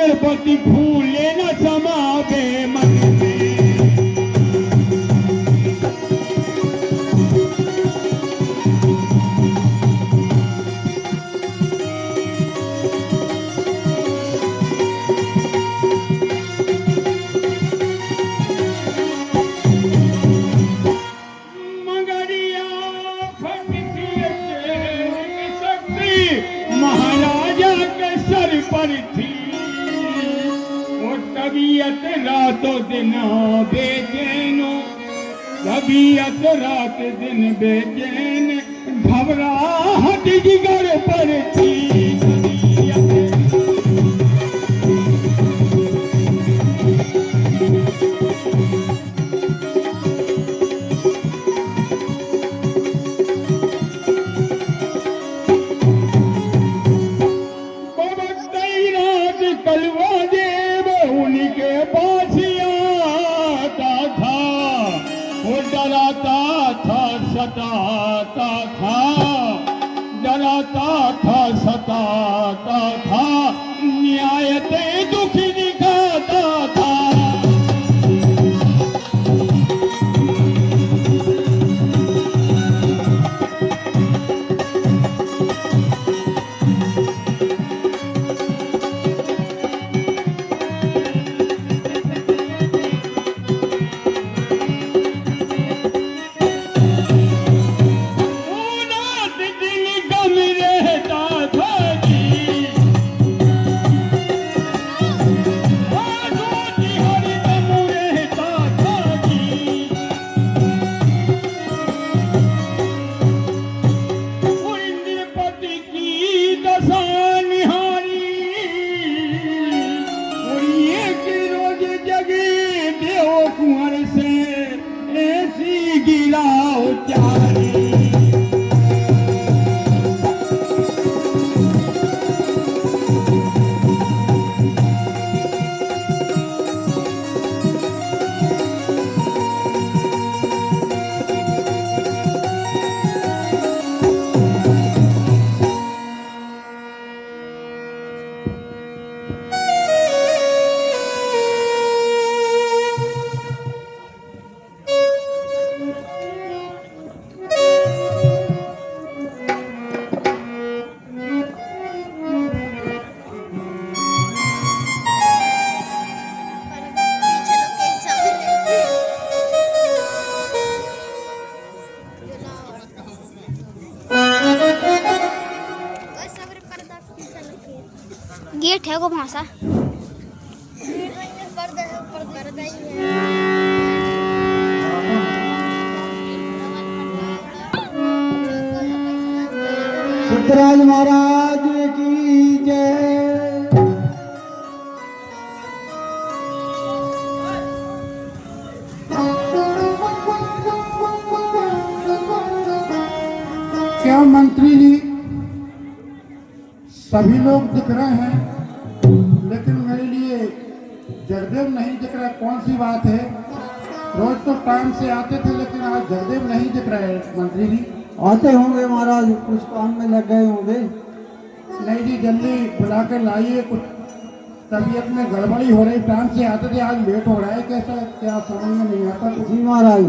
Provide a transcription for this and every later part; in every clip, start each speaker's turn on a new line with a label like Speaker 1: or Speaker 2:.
Speaker 1: गणपति फूले न समावे मन में। मगरिया फटती शक्ति महाराजा के सर पर थी। तबीयत रात दिन बेचैन, घबराहट जिगर पर थी तबीयत। कलवा देव उनके पास आता था, वो डराता था सताता था, डराता था सताता था, न्याय ते दुख दिखाता था। कुंवर से ऐसी गिलाओ चारी।
Speaker 2: गेट है वो भाषा
Speaker 3: सिद्धराज महाराज की जय। क्या मंत्री जी सभी लोग दिख रहे हैं, लेकिन मेरे लिए जगदेव नहीं दिख रहा, कौन सी बात है? रोज तो टाइम से आते थे, लेकिन आज जगदेव नहीं दिख रहे मंत्री जी।
Speaker 4: आते होंगे महाराज, कुछ काम में लग गए होंगे।
Speaker 3: नहीं जी, जल्दी बुला कर लाइए, कुछ तबीयत में गड़बड़ी हो रही, टाइम से आते थे, आज लेट हो रहा है, कैसा क्या समझ में नहीं आता।
Speaker 4: जी महाराज।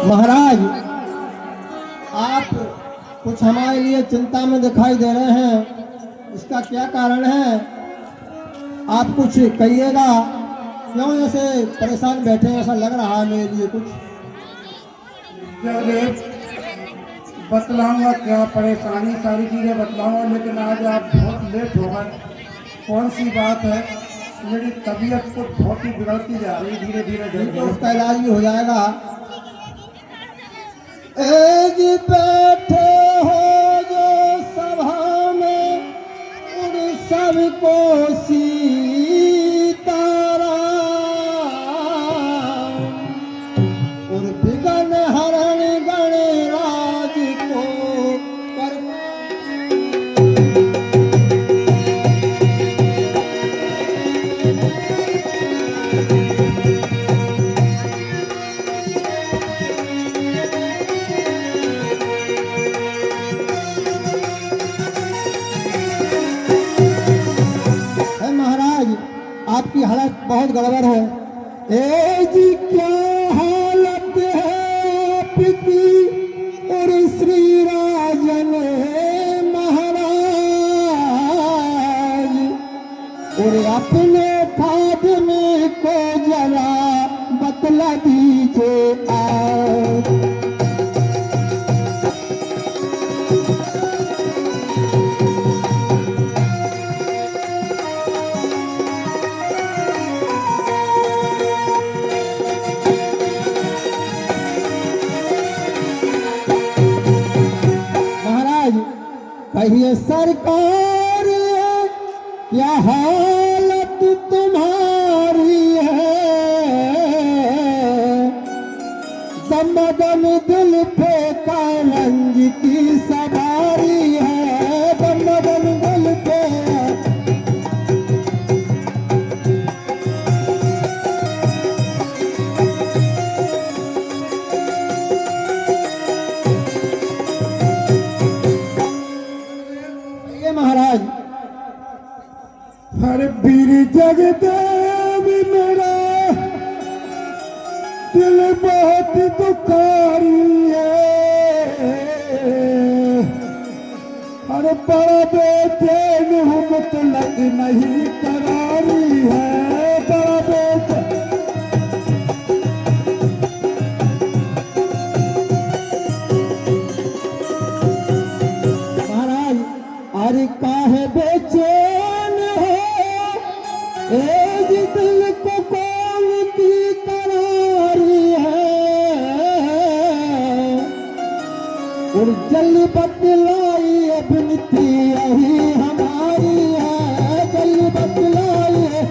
Speaker 4: महाराज, आप कुछ हमारे लिए चिंता में दिखाई दे रहे हैं, इसका क्या कारण है? आप कुछ कहिएगा, क्यों ऐसे परेशान बैठे हैं? ऐसा लग रहा है मेरे लिए कुछ।
Speaker 3: बतलाऊंगा क्या परेशानी, सारी चीजें बतलाऊंगा, लेकिन आज आप बहुत लेट हो गए। कौन सी बात है? मेरी तबीयत को बहुत ही बिगड़ती जा रही, धीरे धीरे
Speaker 4: तो उसका इलाज भी हो जाएगा। एज बैठे हो जो सभा में, उन सबको सीताराम, और विघ्न हरण गणराज को आपकी हालत बहुत गड़बड़ है। ए जी क्या हालत है आपकी और श्री राजन महाराज, और अपने खादमे को जरा बतला दीजिए आप। कहिए सरकार क्या हालत तुम्हारी है, दम दम दिल पे कालंज की सवारी है, दम दम दिल पे। महाराज
Speaker 3: हर वीर जगदेव मेरा दिल बहुत दुखारी है, हर बड़ा बेचैन हूँ मतलब नहीं करारी है, बड़ा बेचैन।
Speaker 4: अरे काहे बेचैन हो ए जी दिल को कौन की करारी है, और जल बतलाई अब नीति यही हमारी है, जल बतलाई है।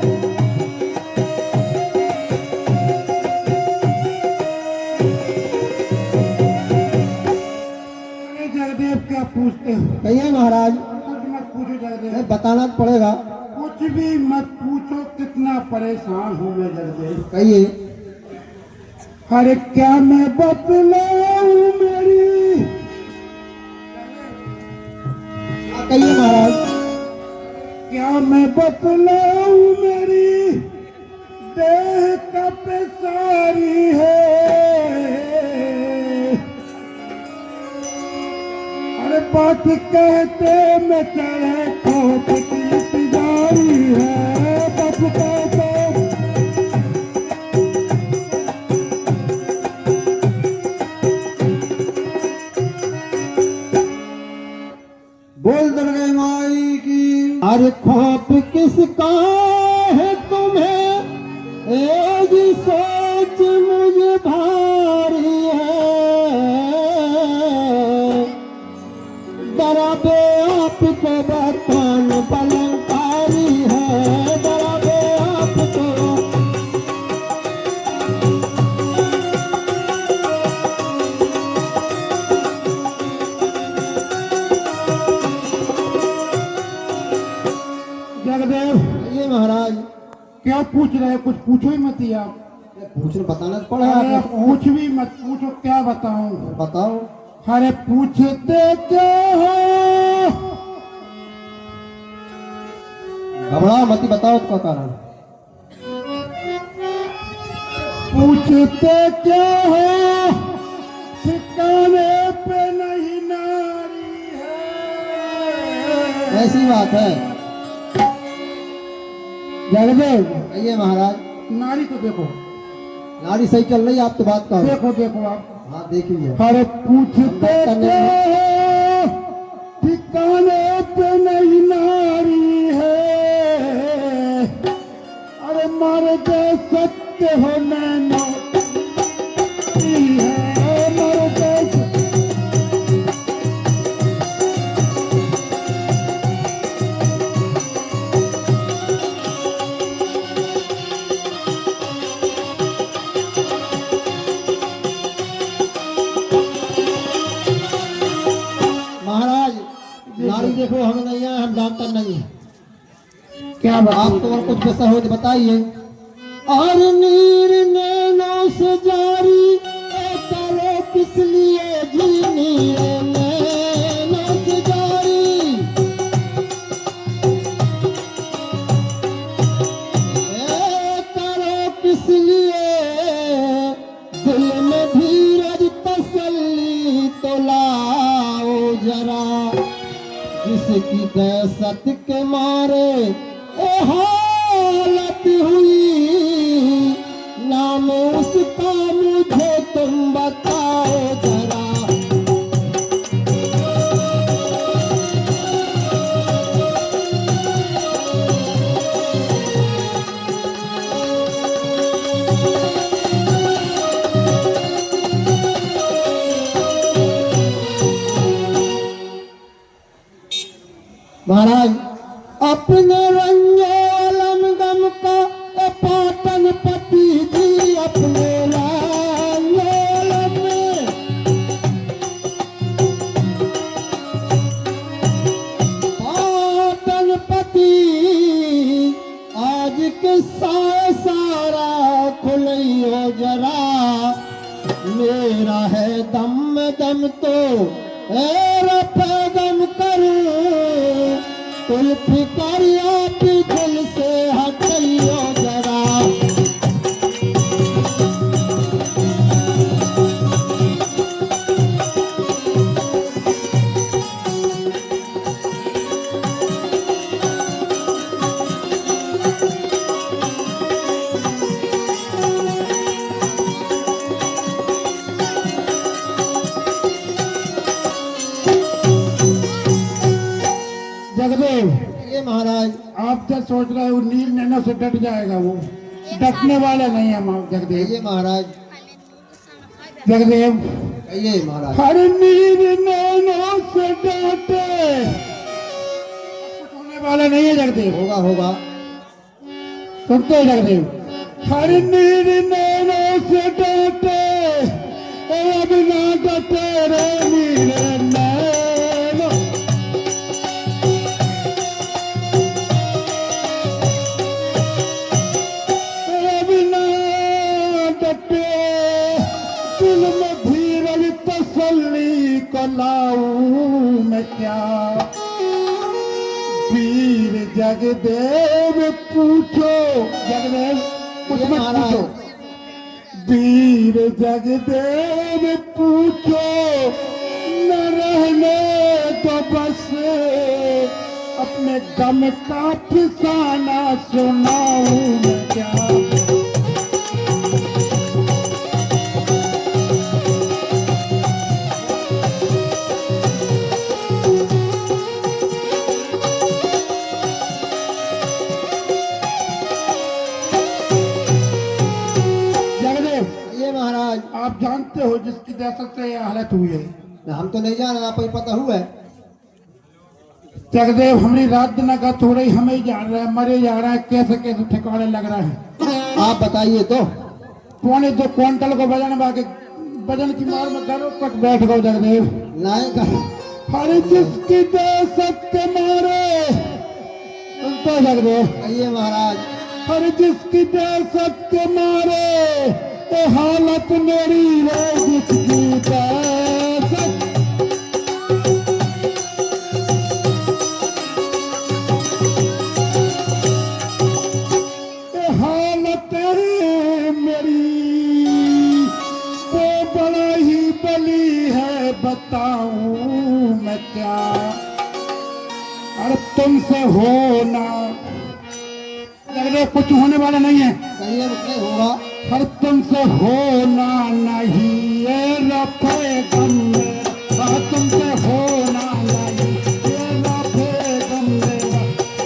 Speaker 3: जगदेव क्या पूछते हो?
Speaker 4: कहिए महाराज।
Speaker 3: कुछ मत पूछो जगदेव,
Speaker 4: बताना पड़ेगा।
Speaker 3: कुछ भी मत पूछो, कितना परेशान हूँ मैं जगदेव।
Speaker 4: कहिए।
Speaker 3: अरे क्या मैं बतलाऊं मेरी,
Speaker 4: कहिए महाराज।
Speaker 3: क्या मैं बतलाऊं मेरी देह का पेशारी है, अरे बात कहते में चढ़े खोट की तिजारी है, बात कहते।
Speaker 4: बोल दुर्गे माई की। अरे खौफ किसका है तुम्हें, ए जी सोच मुझे भारी है, डरावे आपको बर्तन बलंकारी है, डरावे आपको।
Speaker 3: जगदेव
Speaker 4: ये महाराज
Speaker 3: क्या पूछ रहे, कुछ पूछो ही मत आप।
Speaker 4: पूछ बताना पड़ा।
Speaker 3: अरे कुछ भी मत पूछो, क्या बताऊं।
Speaker 4: बताओ।
Speaker 3: अरे पूछते क्या हो,
Speaker 4: घबराओ मत, बताओ उसका कारण।
Speaker 3: पूछते क्या हो, ठिकाने पे नहीं नारी है।
Speaker 4: ऐसी बात है।
Speaker 3: जगदेव
Speaker 4: ये महाराज
Speaker 3: नारी तो देखो,
Speaker 4: नारी सही चल रही है, आप तो बात करो।
Speaker 3: देखो देखो आप।
Speaker 4: हाँ देखिए।
Speaker 3: अरे पूछते क्या हो, ठिकाने पे नहीं नारी है, अरे मार दे सत्य हो नैनो है, मार दे।
Speaker 4: नारी देखो हमें नहीं है, हम डॉक्टर नहीं है।
Speaker 3: क्या
Speaker 4: आप तो और कुछ जैसा हो तो बताइए। और नीर नैनों से जारी करो किस लिए जी, नीर नैनों से जारी दहशत के मारे ए हालत हुई, नाम उसका मुझे तुम बताओ जरा। महाराज अपने रंगोलम गम का ए पाटन पति जी, अपने रंगोलम में पाटन पति, आज किस्सा सारा खुलियो जरा। मेरा है दम दम तो गम करूं, कुल फिकारिया भी दिल से हटियो जरा।
Speaker 3: जगदेव,
Speaker 4: ये महाराज
Speaker 3: आप जो सोच रहे हो नील नैनो से डट जाएगा, वो डटने वाला नहीं है जगदेव।
Speaker 4: ये महाराज
Speaker 3: जगदेव,
Speaker 4: ये महाराज
Speaker 3: हर नील नैनो से डटे कुछ होने वाला नहीं है जगदेव।
Speaker 4: होगा होगा।
Speaker 3: सुनते हो जगदेव, हर नील नैनो से डटे अब ना डटे रे नील नैनो। अब ना डटे दिल में धीरज तसल्ली को लाऊं मैं क्या। वीर जगदेव पूछो, जगदेव कुछ मत पूछो। वीर जगदेव पूछो, न रहने तो बस अपने गम का फसाना सुनाऊं मैं क्या।
Speaker 4: ये महाराज
Speaker 3: आप जानते हो जिसकी दहशत से यह हालत हुई है।
Speaker 4: हम तो नहीं जान, आपको ही पता हुआ है।
Speaker 3: जगदेव, हमारी रात दिन गत हो रही, हमें ही जान रहा है, मरे जा रहा है, कैसे कैसे ठिकाने लग रहा है।
Speaker 4: आप बताइए तो।
Speaker 3: 2.25 क्विंटल को वजन बाकी वजन की मार में घरों तक बैठ गए जगदेव।
Speaker 4: नहीं कर
Speaker 3: हर जिसकी दहशत के मारे, सुनते जगदेव,
Speaker 4: ये महाराज
Speaker 3: हर जिसकी दहशत के मारे ये हालत मेरी है, जिसकी दहशत। ये हालत है मेरी वो बड़ा ही बली है, बताऊं मैं क्या। अरे तुमसे होना जगदेव कुछ होने वाला नहीं है।
Speaker 4: कहिए नहीं होगा।
Speaker 3: हर तुमसे होना नहीं ये रफे गम मेरा, तुमसे होना नहीं ये रफे गम मेरा।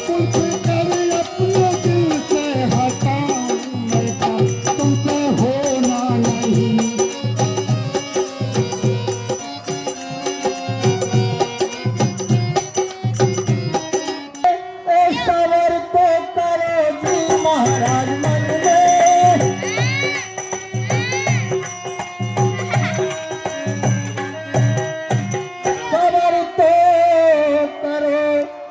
Speaker 3: कुछ कर अपने दिल से हटाऊं मैं क्या, तुमसे होना नहीं। सवर को करे जी महाराज मन में, सवर तो करो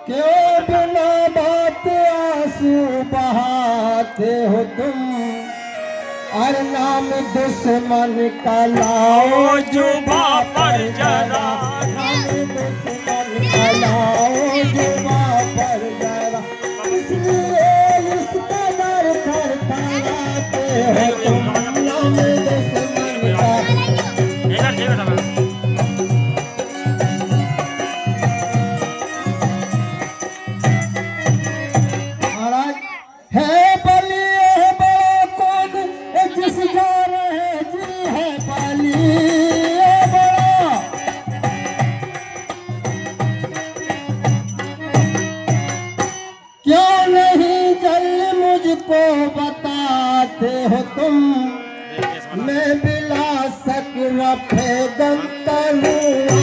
Speaker 3: क्यों बिना बात आंसू बहाते हो तुम। और नाम दुश्मन का लाओ जुबा पर जरा, नाम दुश्मन का लाओ जुबा पर जरा। इसलिए इस कदर खड़खड़ाते हो तुम, नाम दुश्मन का।
Speaker 4: लाते हो तुम, मैं बिला सक रफे गम करूँ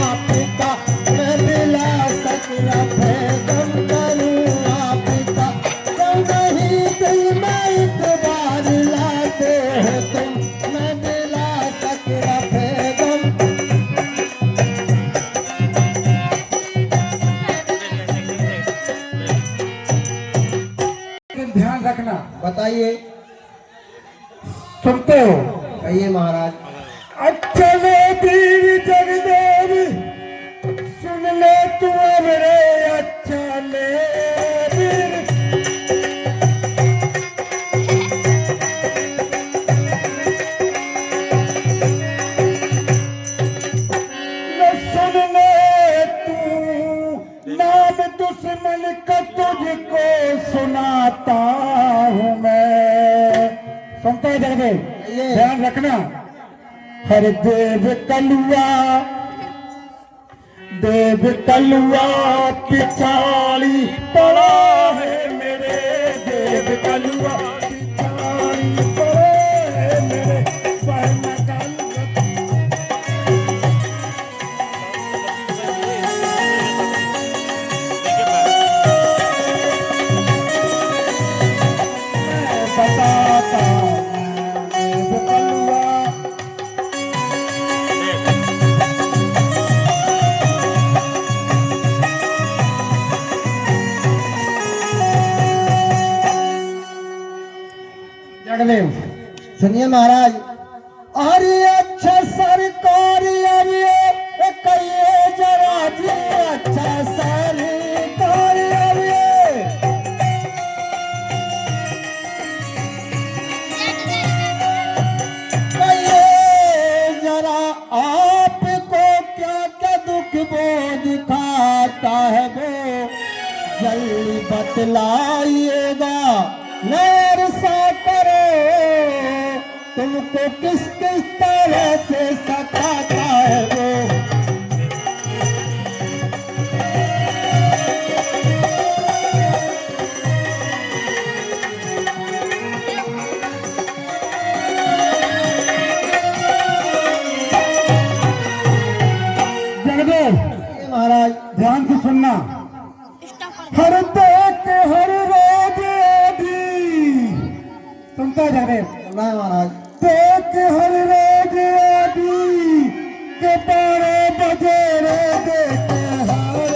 Speaker 4: आपका, मैं बिला सक रफे गम करूँ आपका, जब नहीं दिल में इतबार लाते हो तुम, मैं बिला सक रफे गम।
Speaker 3: ध्यान रखना।
Speaker 4: बताइए,
Speaker 3: सुनते हो?
Speaker 4: कहिए महाराज।
Speaker 3: अच्छा वे वीर जगदेव सुन ले तू अब रे, अच्छा ले वीर। न सुन ले तू, नाम दुश्मन का तुझको सुनाता हूँ मैं। सुनता है जगदेव?
Speaker 4: ये।
Speaker 3: ध्यान रखना। हर देव कलुआ पिछाड़ी पड़ा है मेरे, देव कलुआ पिछाड़ी पड़ा है मेरे, वरना मैं बताता हूँ देव कलुआ। जगदेव
Speaker 4: सुनिए महाराज। अरे अच्छा सरकारी अब ये कहिए जरा जी, अच्छा सरकारी अब ये कहिए जरा, आपको क्या क्या दुख वो दिखाता है वो, जल्दी बतलाइएगा, नैर सा करो, तुमको किस किस तरह से सताता है वो।
Speaker 3: जगदेव
Speaker 4: ये महाराज
Speaker 3: ध्यान से सुनना।
Speaker 2: स्टॉप कर
Speaker 3: हर देख हर रोज आधी, सुनता है जगदेव?
Speaker 4: सुना है महाराज।
Speaker 3: देख हर रोज आधी के 12 बजे रे, देख हर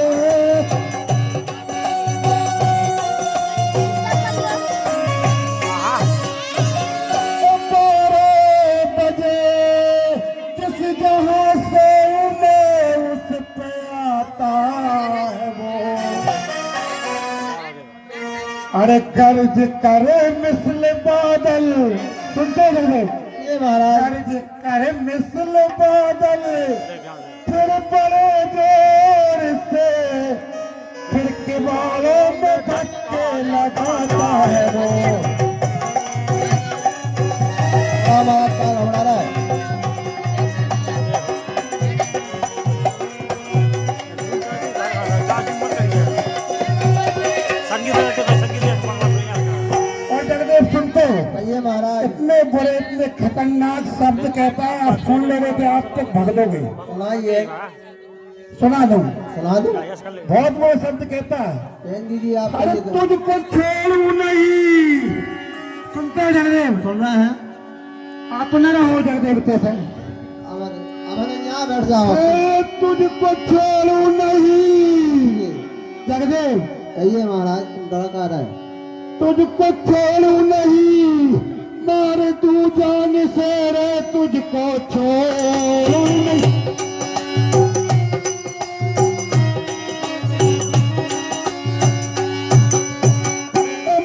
Speaker 3: 12 बजे जिस जहां से उन्हें उस पे आता है वो। अरे कर्ज करे मिसल बादल, सुनते जगदेव?
Speaker 4: ये महाराज
Speaker 3: कर्ज करे मिसल बादल, फिर बड़े जोर से फिर किबाड़ों में धक्के लगाता है वो।
Speaker 4: बात का हो रहा है।
Speaker 3: और जगदेव सुनते हो?
Speaker 4: कहिए महाराज।
Speaker 3: इतने बुरे इतने खतरनाक शब्द कहता है, आप सुन ले रहे थे, आप तक भगलोगे।
Speaker 4: सुनाइए।
Speaker 3: सुना दूं?
Speaker 4: सुना दो।
Speaker 3: बहुत बुरे शब्द कहता है।
Speaker 4: कह दीजिए आप।
Speaker 3: अरे
Speaker 4: कहिए तो।
Speaker 3: तुझको छोड़ू नहीं, सुनते हो जगदेव?
Speaker 4: सुन रहे हैं?
Speaker 3: आप न रहो जगदेव तैसे।
Speaker 4: अब यहाँ बैठ जाओ।
Speaker 3: अरे तुझको छोड़ू नहीं जगदेव,
Speaker 4: कहिए महाराज, तुम डरा रहे हैं।
Speaker 3: तुझको छोड़ू नहीं, मार तू जान से रे, तुझको छोड़ू नहीं।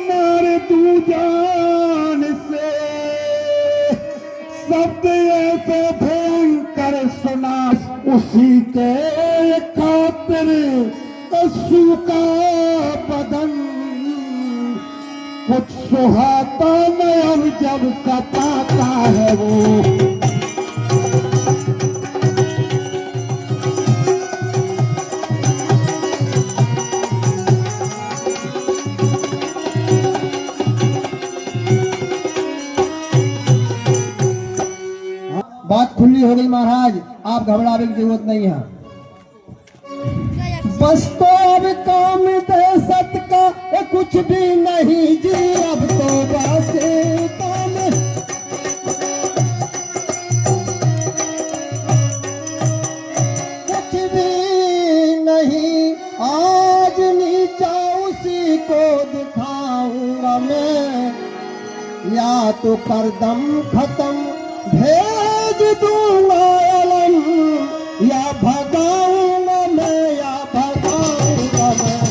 Speaker 3: मार तू जान से, शब्द ऐसे भयंकर सुना, उसी के खातिर कशु का बदन कुछ सुहाता नहीं, जब सताता है वो।
Speaker 4: महाराज, आप घबराने की जरूरत नहीं है। बस तो अब काम दे सत का कुछ भी नहीं जी, अब तो बस काम कुछ भी नहीं, आज नीचा उसी को दिखाऊंगा मैं, या तो कर दम खत्म भेज दूंगा अलम, या भगाऊंगा मैं, या भगाऊंगा मैं।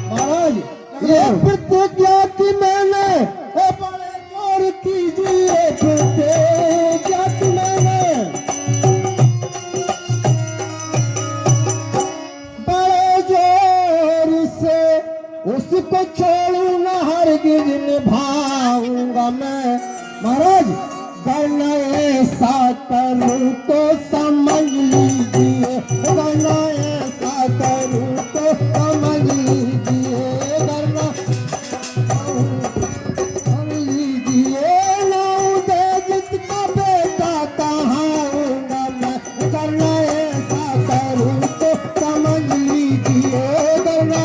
Speaker 4: महाराज, ये प्रतिज्ञा की मैंने बड़े जोर कीजिए, प्रतिज्ञा की मैंने बड़े जोर से उसको छोड़ूंगा, हरगिज निभाऊंगा मैं। महाराज, वरना ऐसा करूं तो समझ लीजिए, वरना ऐसा करूं तो समझ लीजिए, वरना समझ लीजिए, नाऊ दे जिसका बेटा कहाऊंगा मैं, वरना ऐसा करूं तो समझ लीजिए, वरना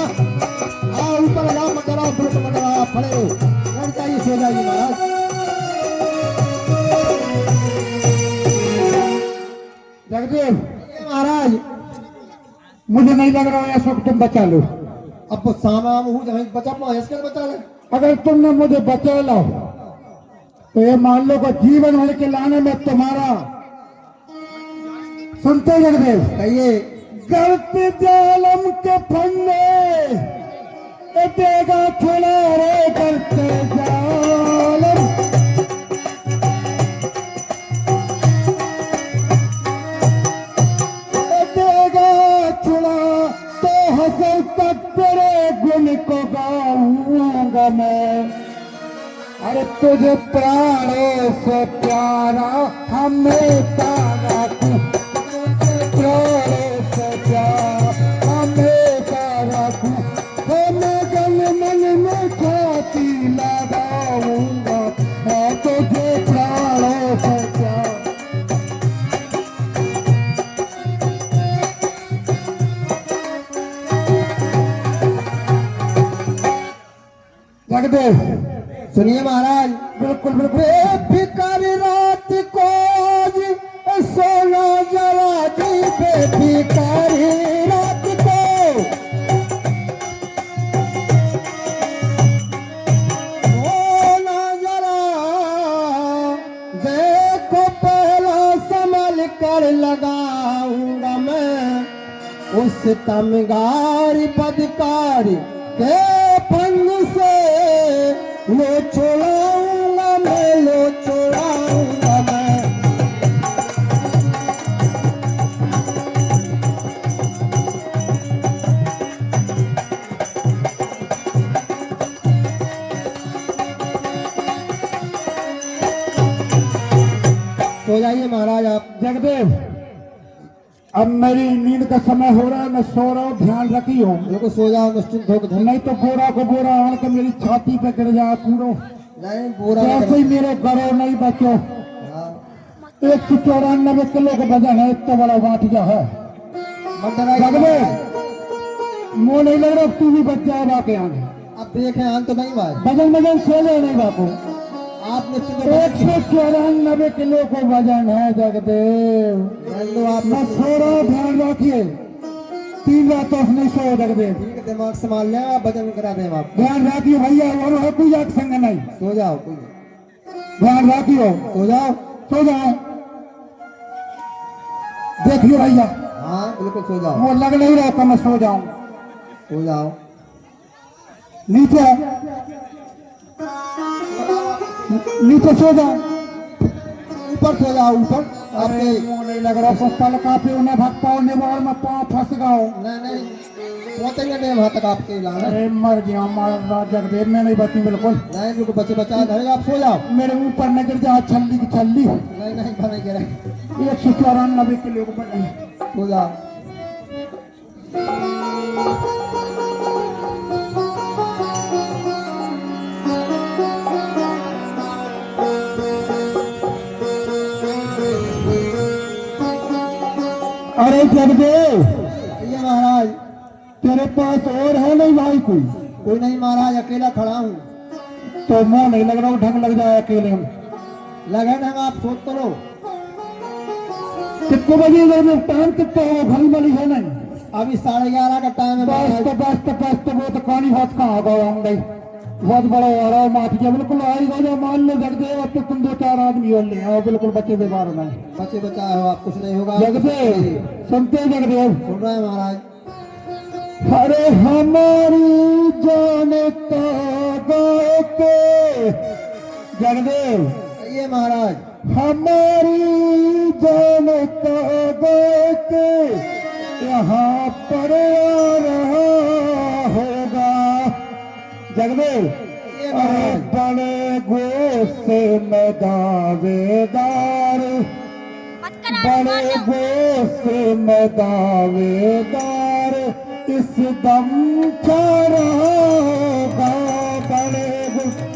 Speaker 4: ऊपर लगाओ मत कराओ, दुरुस्त मत कराओ, खड़े हो, लड़ जाइए, सो जाइए महाराज।
Speaker 3: जगदेव,
Speaker 4: महाराज,
Speaker 3: मुझे नहीं लग रहा है सब तुम बचा लो।
Speaker 4: अब तो सामा हूँ जहाँ बचा पाओ, इसके बचा ले।
Speaker 3: अगर तुमने मुझे बचा लो तो ये मान लो कि जीवन भर के लाने में तुम्हारा, सुनते हो जगदेव,
Speaker 4: कहिए।
Speaker 3: गलती जालम के फंदे देगा छुड़ा रे, करते जालम देगा छुड़ा, तो हसल तक तेरे गुण को गाऊंगा मैं। अरे तुझे प्राणों से प्यारा हमेशा रखूं, तुझे प्राणों से प्यारा हमेशा रखूं, तो मैं गल मन में छाती लगाऊंगा, हाँ तुझे प्राणों से प्यारा। जगदेव,
Speaker 4: सुनिए महाराज,
Speaker 3: बिल्कुल बिल्कुल
Speaker 4: बेफिकर रात को सोना जरा जी, बेफिकर रात को सोना जरा, देखो पहला संभल कर लगाऊंगा मैं, उस तमगार बदकार के फंद से लो छोड़ाऊंगा मैं, लो छोड़ाऊंगा मैं। सो जाइए महाराज आप।
Speaker 3: जगदेव, अब मेरी नींद का समय हो रहा है, मैं सो रहा हूँ, ध्यान रखियो।
Speaker 4: बिल्कुल सो जाओ, निश्चिंत होकर।
Speaker 3: नहीं तो गोरा को बोरा आन के मेरी छाती पे गिर जाए पूरो,
Speaker 4: नहीं पूरा
Speaker 3: जैसे ही मेरे घरों नहीं बचो।
Speaker 4: हाँ।
Speaker 3: 194 किलो का वजन है, इतना बड़ा बाटिया है। जगदेव, मुँह नहीं लग रहा, तू भी बच जाए बाके आने।
Speaker 4: अब देखें आन तो नहीं भाई,
Speaker 3: वजन सो जाए नहीं बापू।
Speaker 4: आप निश्चिंत होकर
Speaker 3: 194 किलो का वजन है जगदेव।
Speaker 4: लो आप।
Speaker 3: मैं सो रहा हूँ, ध्यान रखिए, 3 रातों से नहीं सो जगदेव।
Speaker 4: ठीक है, दिमाग संभाल लें, आप वजन करा दें आप।
Speaker 3: ध्यान रखियो भैया, और है कोई एक संग नहीं।
Speaker 4: सो जाओ, कोई
Speaker 3: ध्यान रखियो,
Speaker 4: सो जाओ।
Speaker 3: सो जाओ, देखियो भैया,
Speaker 4: हाँ बिल्कुल सो जाओ,
Speaker 3: वो लग नहीं रहा था मैं सो जाऊं।
Speaker 4: सो जाओ।
Speaker 3: नीचे नीचे सो जाओ,
Speaker 4: ऊपर सो जाओ, ऊपर।
Speaker 3: अरे
Speaker 4: आपके
Speaker 3: मुंह नहीं लग रहा, पल कापे उन्हें भाग पाओ निवार में पाँव फंस गओ।
Speaker 4: नहीं पहुंचेंगे नहीं वहां तक आपके लाना।
Speaker 3: अरे मर गया, मार जगदेव, मैं नहीं बची बिल्कुल।
Speaker 4: नहीं बिल्कुल, बच्चे बचा धरेगा, आप सो जाओ।
Speaker 3: मेरे ऊपर न गिर जा छल्ली की छल्ली।
Speaker 4: नहीं बने गिरे।
Speaker 3: 194 किलो को बने।
Speaker 4: पूजा
Speaker 3: अरे जगदेव,
Speaker 4: ये महाराज।
Speaker 3: तेरे पास और है नहीं भाई कोई?
Speaker 4: कोई नहीं महाराज, अकेला खड़ा हूँ।
Speaker 3: तो मुंह नहीं लग रहा, ढंग लग जाए अकेले हम।
Speaker 4: लगे ढंग आप सोच तो लो।
Speaker 3: कितने बजे इधर में टाइम कितना हो? घड़ी वाली है नहीं
Speaker 4: अभी 11:30 का टाइम है
Speaker 3: बस
Speaker 4: महाराज।
Speaker 3: तो वो तो पानी हाथ कहाँ गया हम नहीं बहुत बड़ा हो रहा माफ किया बिल्कुल आई गया। मान लो जगदेव, अब तो तुम 2-4 आदमी और ले आओ, बिल्कुल बच्चे बेमार नहीं।
Speaker 4: बचे बचाए हो आप, कुछ नहीं होगा।
Speaker 3: जगदेव सुनते हैं जगदेव?
Speaker 4: सुन रहे हैं महाराज।
Speaker 3: अरे हमारी जान तो गए के जगदेव,
Speaker 4: ये महाराज।
Speaker 3: हमारी जान तो गए के यहाँ पर आ रहा होगा जगदेव।
Speaker 4: ये
Speaker 3: अरे
Speaker 4: महाराज।
Speaker 3: बड़े गुस्से में दावेदार, बड़े गुस्से में दावेदार इस दम चाह रहा होगा। बड़े गुस्से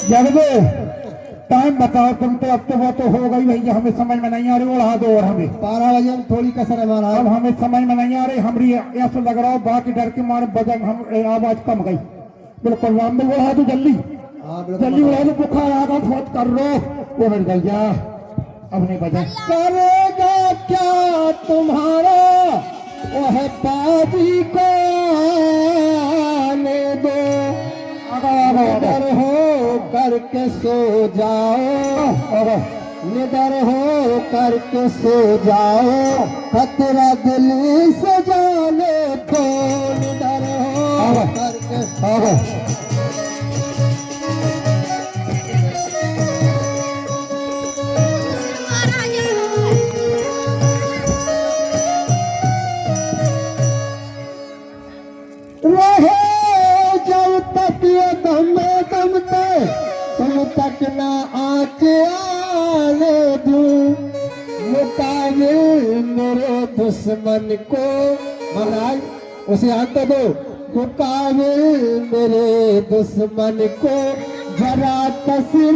Speaker 3: जगदेव टाइम बताओ तुम तो। अब तो वो तो हो गई भैया, हमें समझ में नहीं आ रही। ओढ़ा दो और हमें
Speaker 4: 12 बजे में थोड़ी कसर है महाराज।
Speaker 3: अब हमें समझ में नहीं आ रही। हमारी ऐसा लग रहा हो बाकी डर के मारे बजन हम आवाज कम गई बिल्कुल। नाम में ओढ़ा दो जल्दी,
Speaker 4: हाँ
Speaker 3: जल्दी उड़ा दो। बुखार आ गया बहुत कर रो। वो मिल गई जा, अब नहीं बजा।
Speaker 4: करेगा क्या तुम्हारा वह बाजी को आने दो। निडर हो करके सो जाओ, निडर हो करके सो जाओ, खतरा दिल से जाने दो। निडर हो करके रहे जब तक ये दम तुम तक ना आँच आने दूं। मुकाबिल मेरे दुश्मन को महाराज उसे आते दो। मुकाबिल मेरे दुश्मन को जरा तस्वीर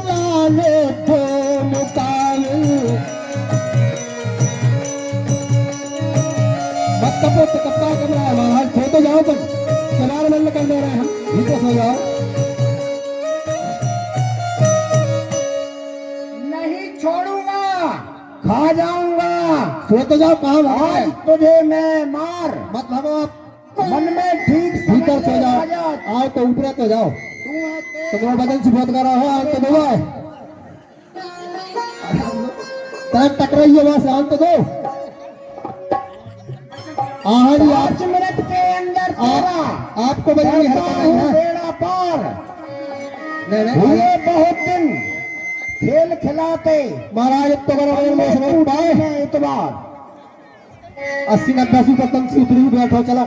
Speaker 4: लाने दो। मुकाबिल कपड़ा कपड़ा कपड़ा है महाराज। सो तो जाओ तुम, किनारे में निकल दे रहे हैं हम, भी तो सो जाओ।
Speaker 3: नहीं छोड़ूंगा, खा जाऊंगा।
Speaker 4: सो तो जाओ। कहाँ
Speaker 3: आज तुझे मैं मार
Speaker 4: मत भागो आप,
Speaker 3: मन में ठीक
Speaker 4: भीतर सो जाओ।
Speaker 3: आजाद।
Speaker 4: आओ तो ऊपर तो जाओ।
Speaker 3: तू है
Speaker 4: तुम्हारा बदन से बहुत कर रहा हो। आओ तो दो, टकराइए वहां से। आओ तो दो। हाँ जी,
Speaker 3: 5 मिनट के अंदर तेरा
Speaker 4: आपको बदलने की हरकत नहीं है।
Speaker 3: बेड़ा पार।
Speaker 4: नहीं नहीं
Speaker 3: हुए बहुत दिन खेल खिलाते
Speaker 4: महाराज, अब तो बराबर में समझ पाए।
Speaker 3: में इतबार।
Speaker 4: 80-90 पतंग से उतरी बैठो। चलो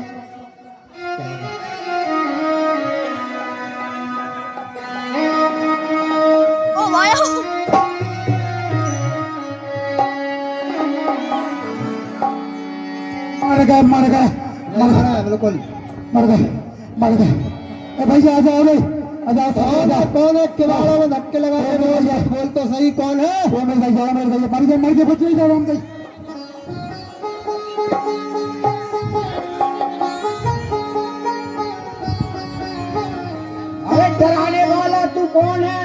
Speaker 2: ओ वाह
Speaker 3: मर गए मर गए
Speaker 4: मर रहा है बिल्कुल।
Speaker 3: मर गए मर गए। ए भैया आ जाओ रे, आ जाओ
Speaker 4: कौन है? कौन है किवाड़ों में धक्के लगा के बोल तो सही, कौन है?
Speaker 3: वो मिल गई जाओ, मिल गई। मर गए बच नहीं जाओ हम गई। अरे डराने वाला तू कौन है?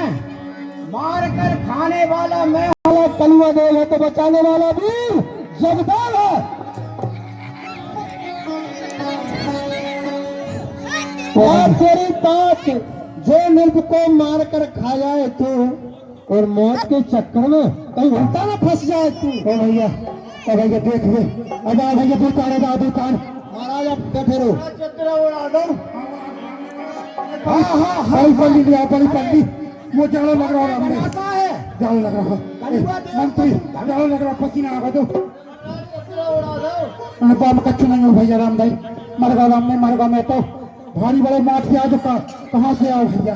Speaker 3: मार कर खाने वाला मैं।
Speaker 4: कलुआ देव है तो बचाने वाला वीर जगदेव है। और तेरी बात जो निर्भ को मार कर खा जाए तू, और मौत के चक्कर में कहीं उल्टा ना फंस जाए तू।
Speaker 3: ओ भैया देख ले। अब आ भैया दुकान, आ दुकान।
Speaker 4: महाराज आप बैठे रहो।
Speaker 3: हाँ हाँ बड़ी पल्ली लिया, बड़ी पल्ली। वो जाड़ो लग रहा है, जाड़ो लग रहा है। मंत्री जाड़ो लग रहा, पसीना आ गया तो। अनुभव में कच्चे नहीं हो भैया राम भाई मरगा में तो भारी बड़े माफिया जो कहाँ से आओ भैया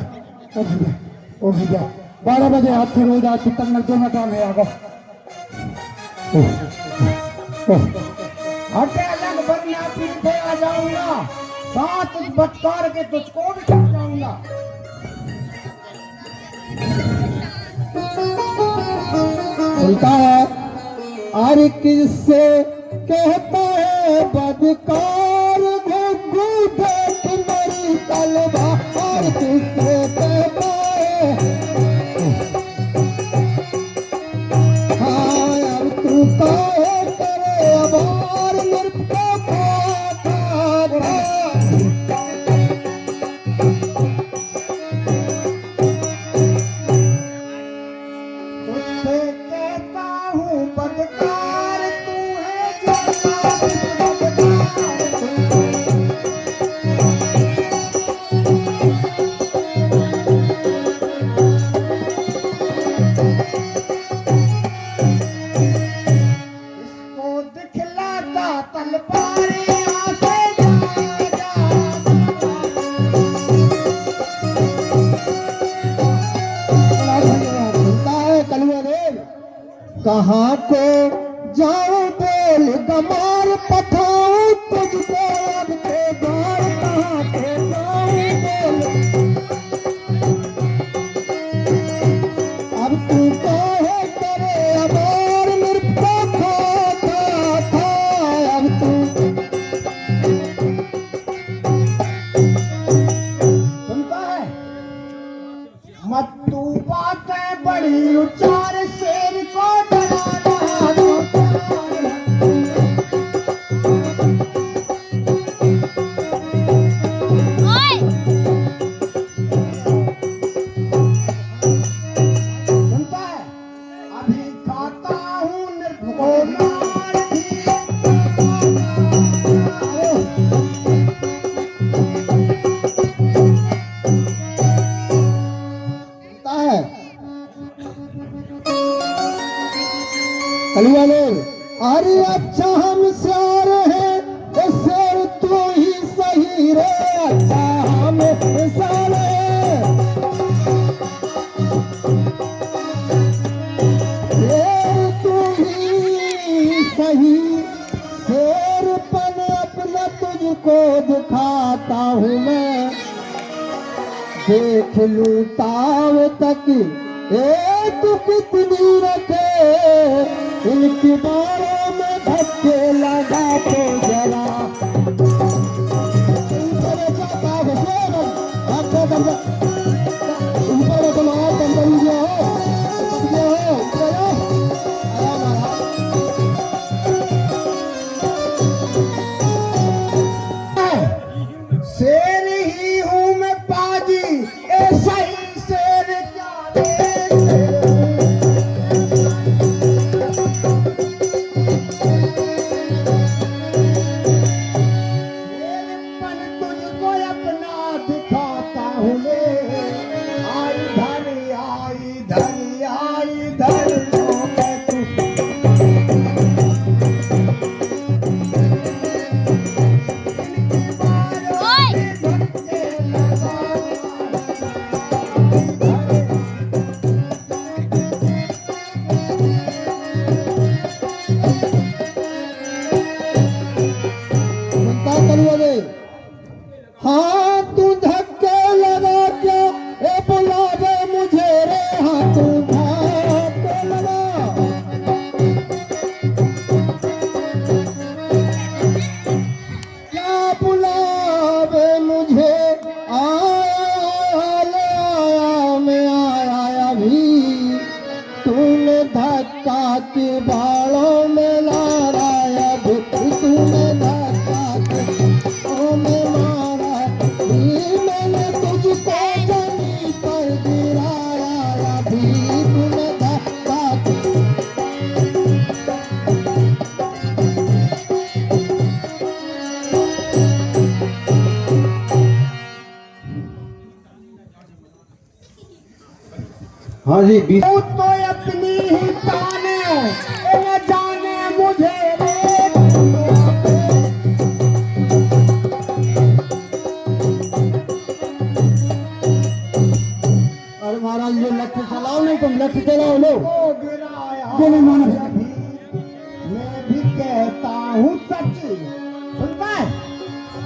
Speaker 3: ओ भैया 12 बजे हाथ से रोज आज तक न 2 मिनट में आगो
Speaker 4: हटे अलग बढ़िया पीछे आ जाऊंगा, साथ बटकार के तुझको भी कर जाऊंगा। सुनता है अरे किससे कहता है बदकार घुघू देख मेरी तलवार किससे कहता है हाँ अब तू काहे करे अबार मुर्खों तुझसे कहता हूँ बदकार तू है इसको दिखलाता तलवार यहाँ से जा सुनता है कलुआ देव कहाँ को जाऊं बोल गमार पठाऊं तुझको अब के द्वार कहाँ के जाऊं बोल अब तू काहे करे अबार मुर्खों था अब तू सुनता है मत तू बातें बड़ी उच्चार शेर को डराना
Speaker 2: ओए
Speaker 4: सुनता है अभी खाता हूँ निर्भको मार दिए सुनता है कलुआ लोग अरे अच्छा हम सार हैं ओ शेर तू ही सही रे अच्छा हम सार हैं शेर तू ही सही शेरपन अपना तुझको दिखाता हूँ मैं देख लूं ताव तक ए तू कितनी रखे इनके बारों में धक्के लगा तो जरा ऊपर जाता है शेर, आंखों बंद ऊपर तुम्हारा कंपनी जो हो ऊपर आराम आराम शेर ही हूँ मैं पाजी ऐसा ही शेर जाने शेरपन तुझको अपना दिखाता हूँ ले आई धर लो मैं तू
Speaker 2: ओए
Speaker 4: सुनता कलुआ दे हाँ तू धक्के लगा क्या ए बुलावे मुझे रे हाँ तू धक्के लगा क्या बुलावे मुझे आया ले आया मैं आया अभी तूने धक्का के बालों में लाया भी तूने धक्का के बालों में मारा भी मैंने तुझको जमी पर गिराया भी तूने धक्का के हाँ जी तू तो अपनी ही ताने न जाने मुझे रे
Speaker 3: अरे महाराज ये लठ चलाओ, नहीं तुम लठ चलाओ लो।
Speaker 4: ओ गिराया
Speaker 3: बोले महाराज।
Speaker 4: अभी मैं भी कहता हूँ सच, सुनता है?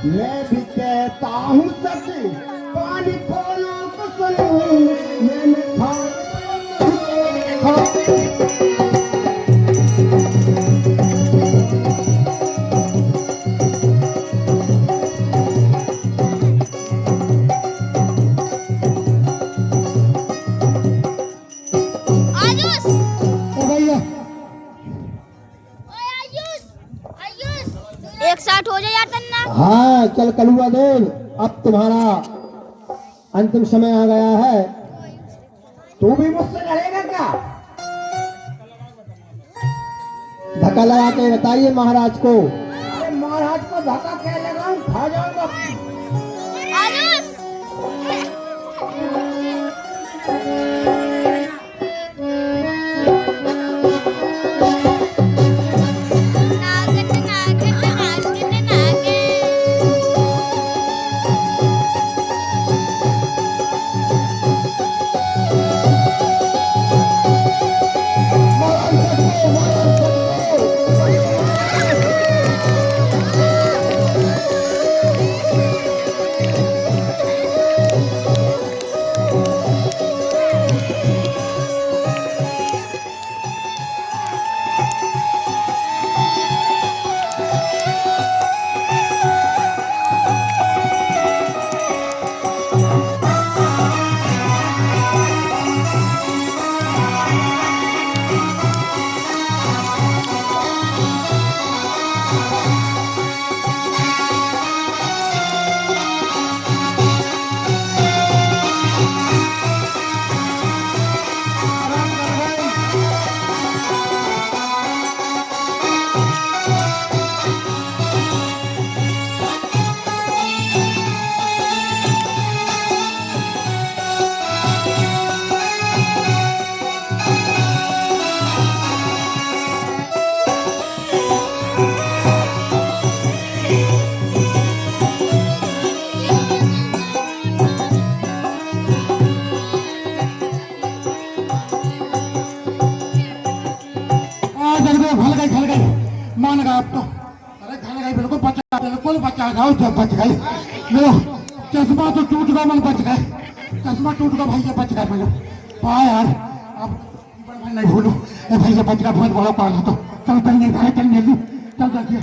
Speaker 4: मैं भी कहता हूँ सच, पानी खोलो तो सुनो, मैंने
Speaker 2: आयुष
Speaker 3: ओ भैया
Speaker 2: ओए आयुष आयुष एक साथ हो जाए यार तन्ना।
Speaker 4: हाँ चल कलुआ देव, अब तुम्हारा अंतिम समय आ गया है। तू भी मुझसे लड़ेगा क्या? धक्का लगा के बताइए महाराज को। अरे महाराज को धक्का क्या लगाऊं, खा जाऊंगा।
Speaker 2: आयुष नागट नागट नागट नागट
Speaker 3: खल गई मान गया अब तो। अरे खल गई, बिल्कुल बचा जाओ, जब बच गई। लो चश्मा तो टूट गया, मन बच गए। चश्मा टूट गया भैया, बच गए मैंने। हाँ यार अब नहीं भूलू, भैया बच गया, बहुत बड़ा पाल तो। चल चल नहीं भाई, चल जल्दी चल देखिए।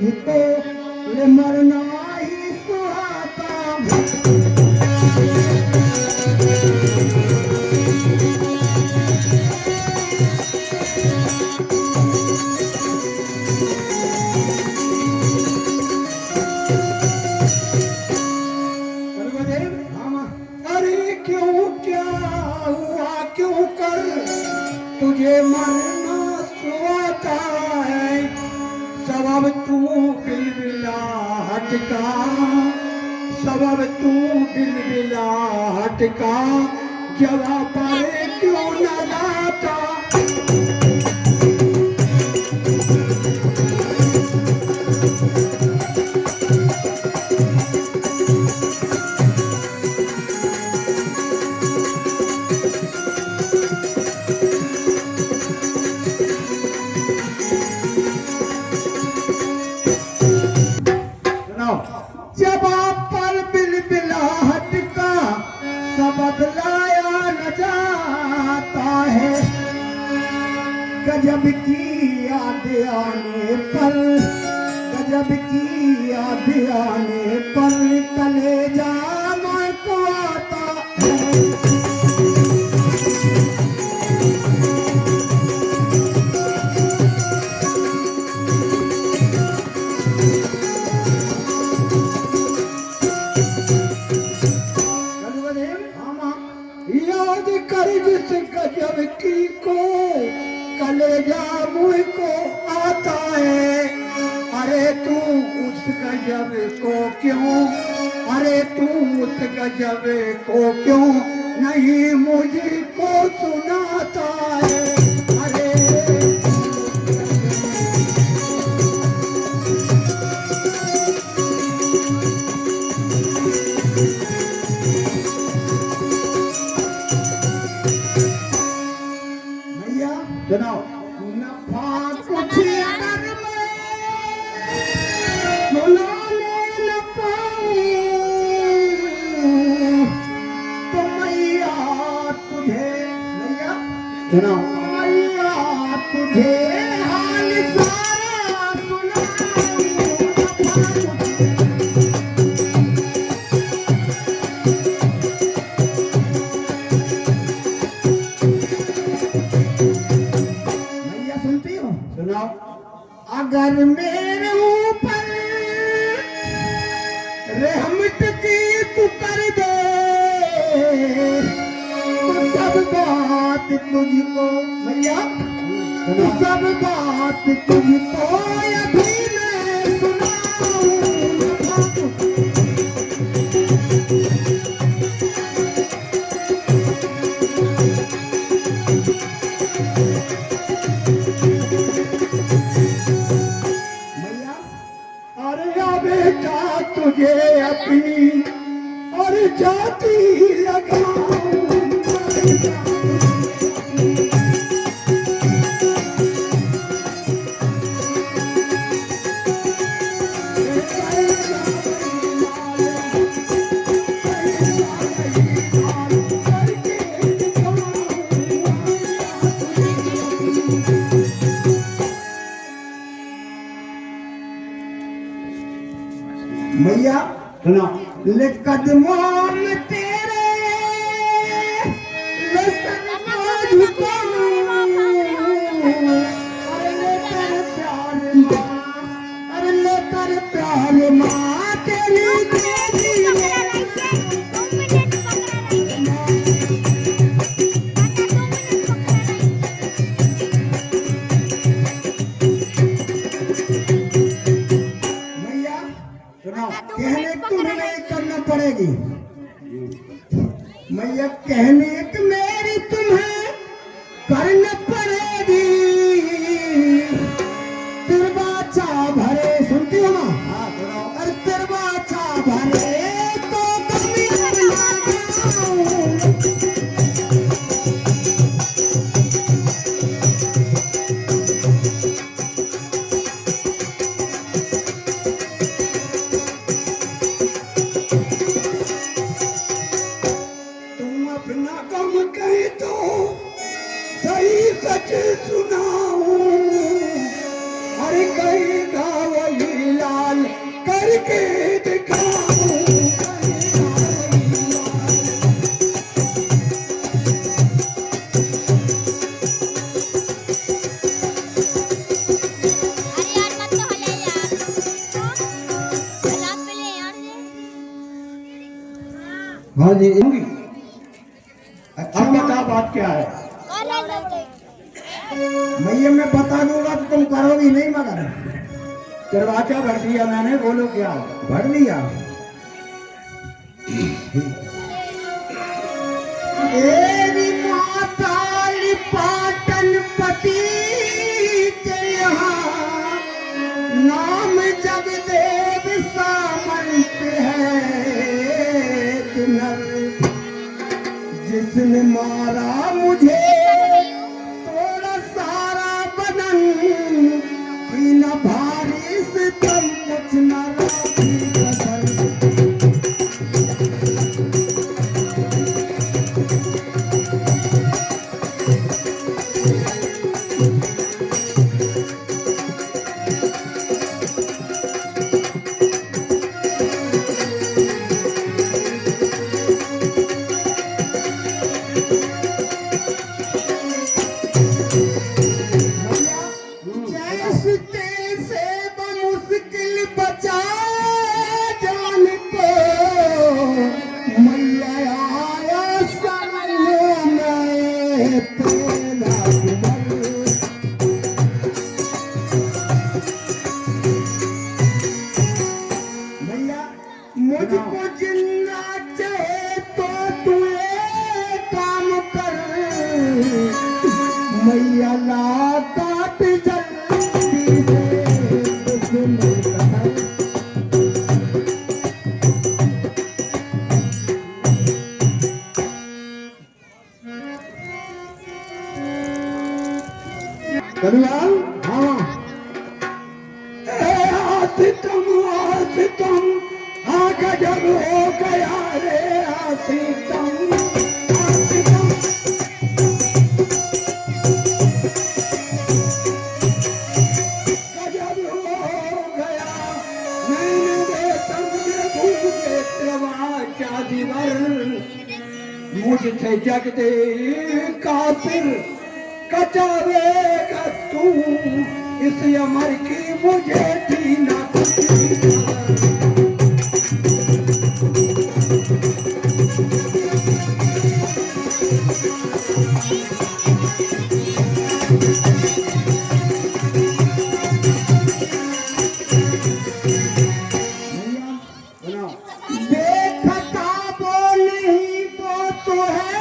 Speaker 4: मुझको ये मरना ही सुहाता अरे क्यों क्या हुआ क्यों कर तुझे मरना सुहाता है सबब तू बिलबिलाहट का सबब तू बिलबिलाहट का जवाब पर क्यों न लाता जवाब पर बिलबिलाहट का सबब लाया न जाता है गजब की याद आने पर गजब की याद आने पर कलेजा मन को आता है याद कर जिस गजब की को कलेजा मुझको आता है अरे तू उस गजब को क्यों अरे तू उस गजब को क्यों नहीं मुझको सुनाता है अरे सुनाओ नफा कुछ अगर मैं सुनाने न पाऊं तो मैया तुझे मैया सुनाओ मैया तुझे हाल सारा सुनाऊं नफा सुनाओ अगर मेरे ऊपर रहमत की तू कर दे तो सब बात तुझको भैया तो सब बात तुझको अभी मैं सुनाऊं बेटा तुझे अपनी और जाती लगाऊं मैया सुनो ले कदमों में तेरे ले सर झुकाऊं अरे ले कर प्यार माँ अरे ले कर प्यार माँ तेरी कहने तुम्हें नहीं करना पड़ेगी मैया कहने की मेरी तुम्हें करना पड़ेगी तिरबाचा भरे सुनती हो ना हाँ सुनाओ अरे तिरबाचा भरे तो कभी अपना कम कहे तो सही हाँ जी।
Speaker 3: अब बता बात क्या है।
Speaker 4: भैया मैं बता दूंगा तो तुम करोगी नहीं, मगर
Speaker 3: दरवाजा भर दिया मैंने, बोलो क्या।
Speaker 4: भर लिया। तेरी माता पाटन पति के यहाँ नाम जगदेव सामंत है। किन्नर जिसने मारा मुझे तोड़ा सारा बदन, की न भारी से तुम कुछ न राखी कसर। जैसे तैसे बमुश्किल बचा जान को, मैया आया शरण में तेरा कुंवर। भैया मुझको जिंदा चाहे तो तू एक काम कर, मैया ला काट जल्दी से सुन कहर।
Speaker 3: करुआ
Speaker 4: हाँ
Speaker 3: आसितम आ गजब हो गया रे आसितम आसितम। गजब हो गया मैंने वेतन में भूखे प्रवाचा दिवर। मुझसे जगदे काफिर कचावेगा तू, इस अमर की मुझे थी ना कुछ खबर।
Speaker 4: देखता वो नहीं वो तो है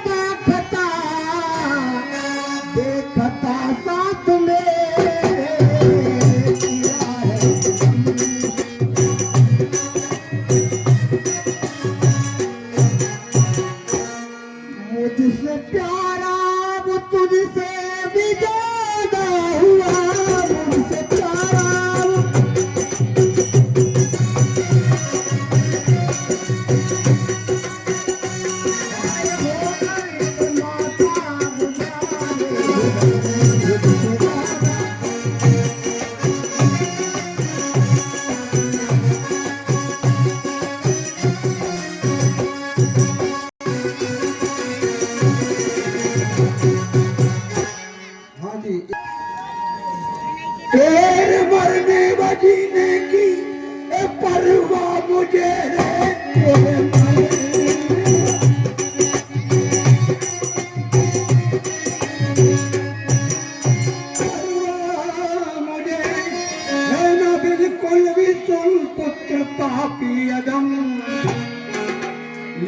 Speaker 4: बाखता, देखता साथ में किया है। मुझसे प्यारा वो तुझसे भी ज्यादा हुआ, मुझसे प्यारा
Speaker 3: तेरे मरने बजीने की ए परवाह मुझे रे तेरे मरने। परवाह मुझे है ना बिल्कुल भी तुम पुत्र पापी अदम,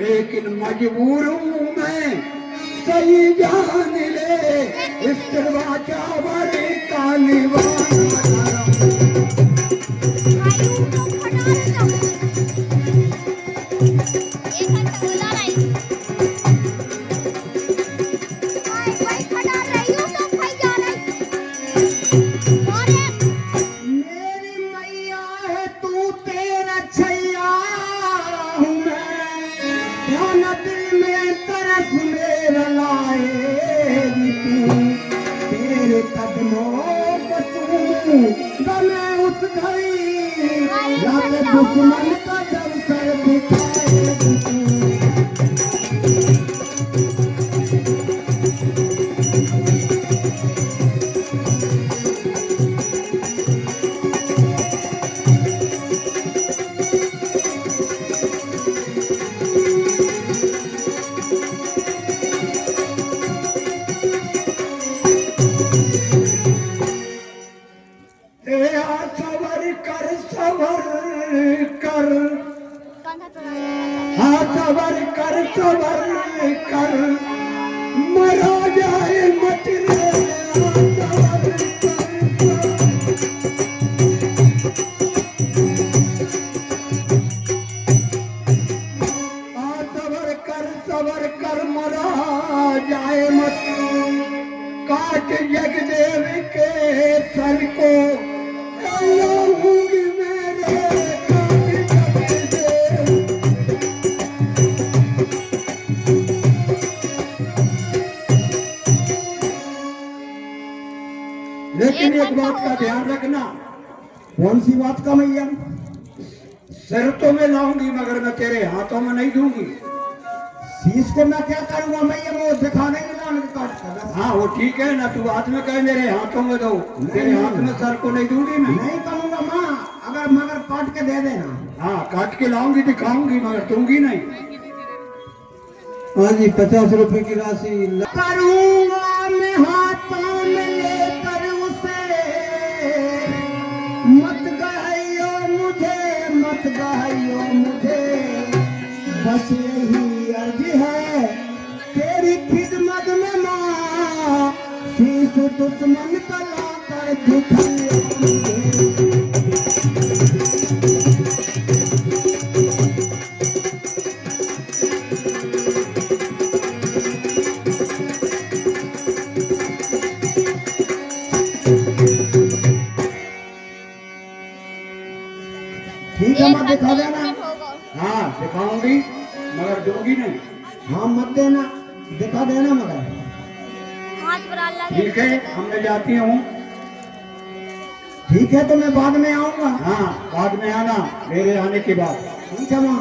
Speaker 3: लेकिन मजबूर हूँ मैं सही जान ले इस दरवाजा बड़े का निवाना।
Speaker 4: मेरी मैया है तू तेरा छैया हूँ मैं, ध्यान दिल में तरस मेरा लाएगी तू। तेरे कदमों पर तू मैं उस घड़ी रात दुश्मन का जब सर दिखाएगी तू।
Speaker 3: सबर कर मरा जाए मत रे सबर सबर कर मरा जाए मत काट जगदेव के सर को लाऊंगी मेरे काट जगदेव। लेकिन एक बात का ध्यान रखना।
Speaker 4: कौन सी बात का मैया?
Speaker 3: सर तो मैं लाऊंगी मगर मैं तेरे हाथों में नहीं दूंगी।
Speaker 4: शीश को मैं क्या करूंगा मैया? वो दिखाने के लाने काट कर।
Speaker 3: हाँ वो ठीक है ना, तू हाथ में कहे मेरे हाथों में दो, तेरे हाथ में सर को नहीं दूंगी मैं।
Speaker 4: नहीं कहूंगा माँ, अगर मगर काट के दे देना।
Speaker 3: हाँ काट के लाऊंगी दिखाऊंगी मगर दूंगी नहीं।
Speaker 4: हाँ जी, 50 रुपए की राशि करूंगा मैं हाथों में लेकर उसे। मत गहियो मुझे बस यही अर्ज है तेरी खिदमत में माँ। शीश दुश्मन का लाकर दिखाइयो मुझे। ठीक है मत दिखा देना।
Speaker 3: हाँ दिखाऊंगी मगर दूंगी नहीं।
Speaker 4: हाँ मत देना, दिखा देना मगर।
Speaker 2: हाथ पर अल्लाह
Speaker 3: ठीक है हम मैं जाती हूँ।
Speaker 4: ठीक है तो मैं बाद में आऊंगा।
Speaker 3: हाँ बाद में आना मेरे आने के बाद।
Speaker 4: ठीक है माँ।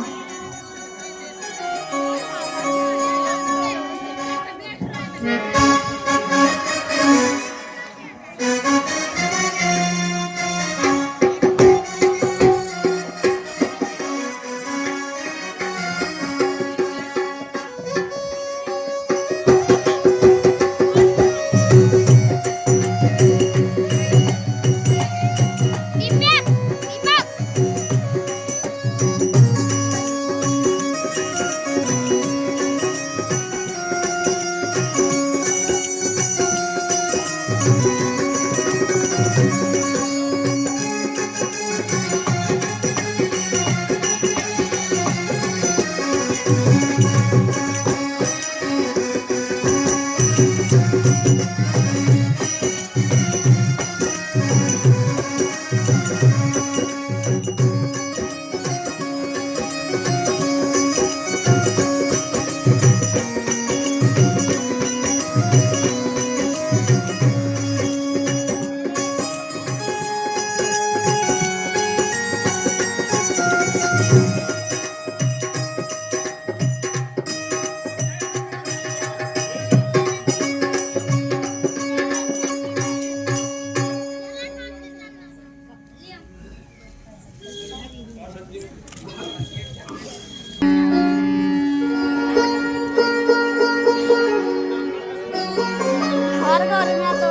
Speaker 2: हर घर में तो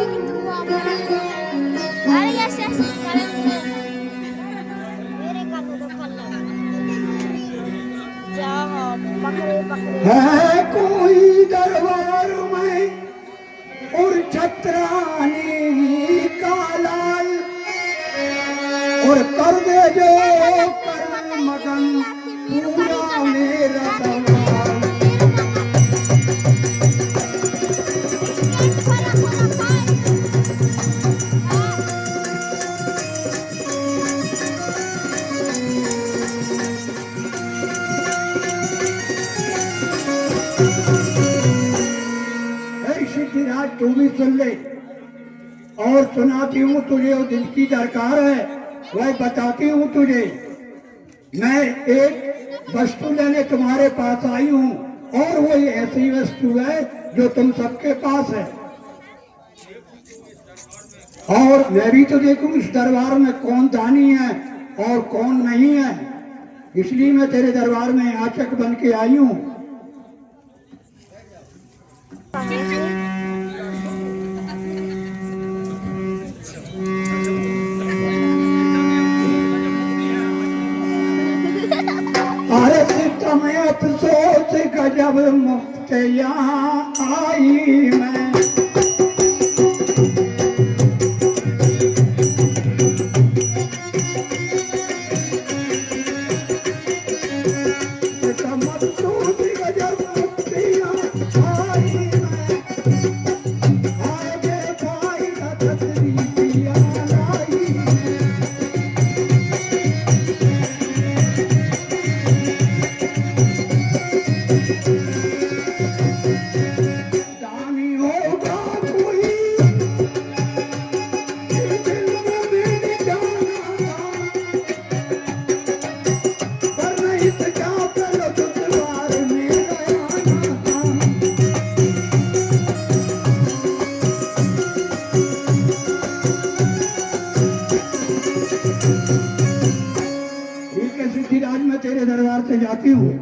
Speaker 2: एक दुआ अरे ऐसे ऐसे करेंगे मेरे का तो खल्ला जा पकड़े
Speaker 3: है कोई दरबार में और छत्रानी का लाल और कर दे जो कर मगन पूरा मेरा दरबार। सिद्धिराज तू भी सुन ले और सुनाती हूँ तुझे वो दिल की दरकार है वह बताती हूँ तुझे। मैं एक वस्तु लेने तुम्हारे पास आई हूँ और वो ये ऐसी वस्तु है जो तुम सबके पास है। और मैं भी तो देखूं इस दरबार में कौन दानी है और कौन नहीं है, इसलिए मैं तेरे दरबार में याचक बन के आई हूँ। गम अफसोस गजब मुक्त यहाँ आई मैं। गम अफसोस गजब मुक्त यहाँ आई मैं। आगे भाई का तस्वीर लाई मैं। दानी होगा कोई ये दिल में मेरे जाना था, पर नहीं सका पहले तो दीवार में गया था। ठीक है सिद्धिराज, मैं तेरे दरबार से जाती हूँ।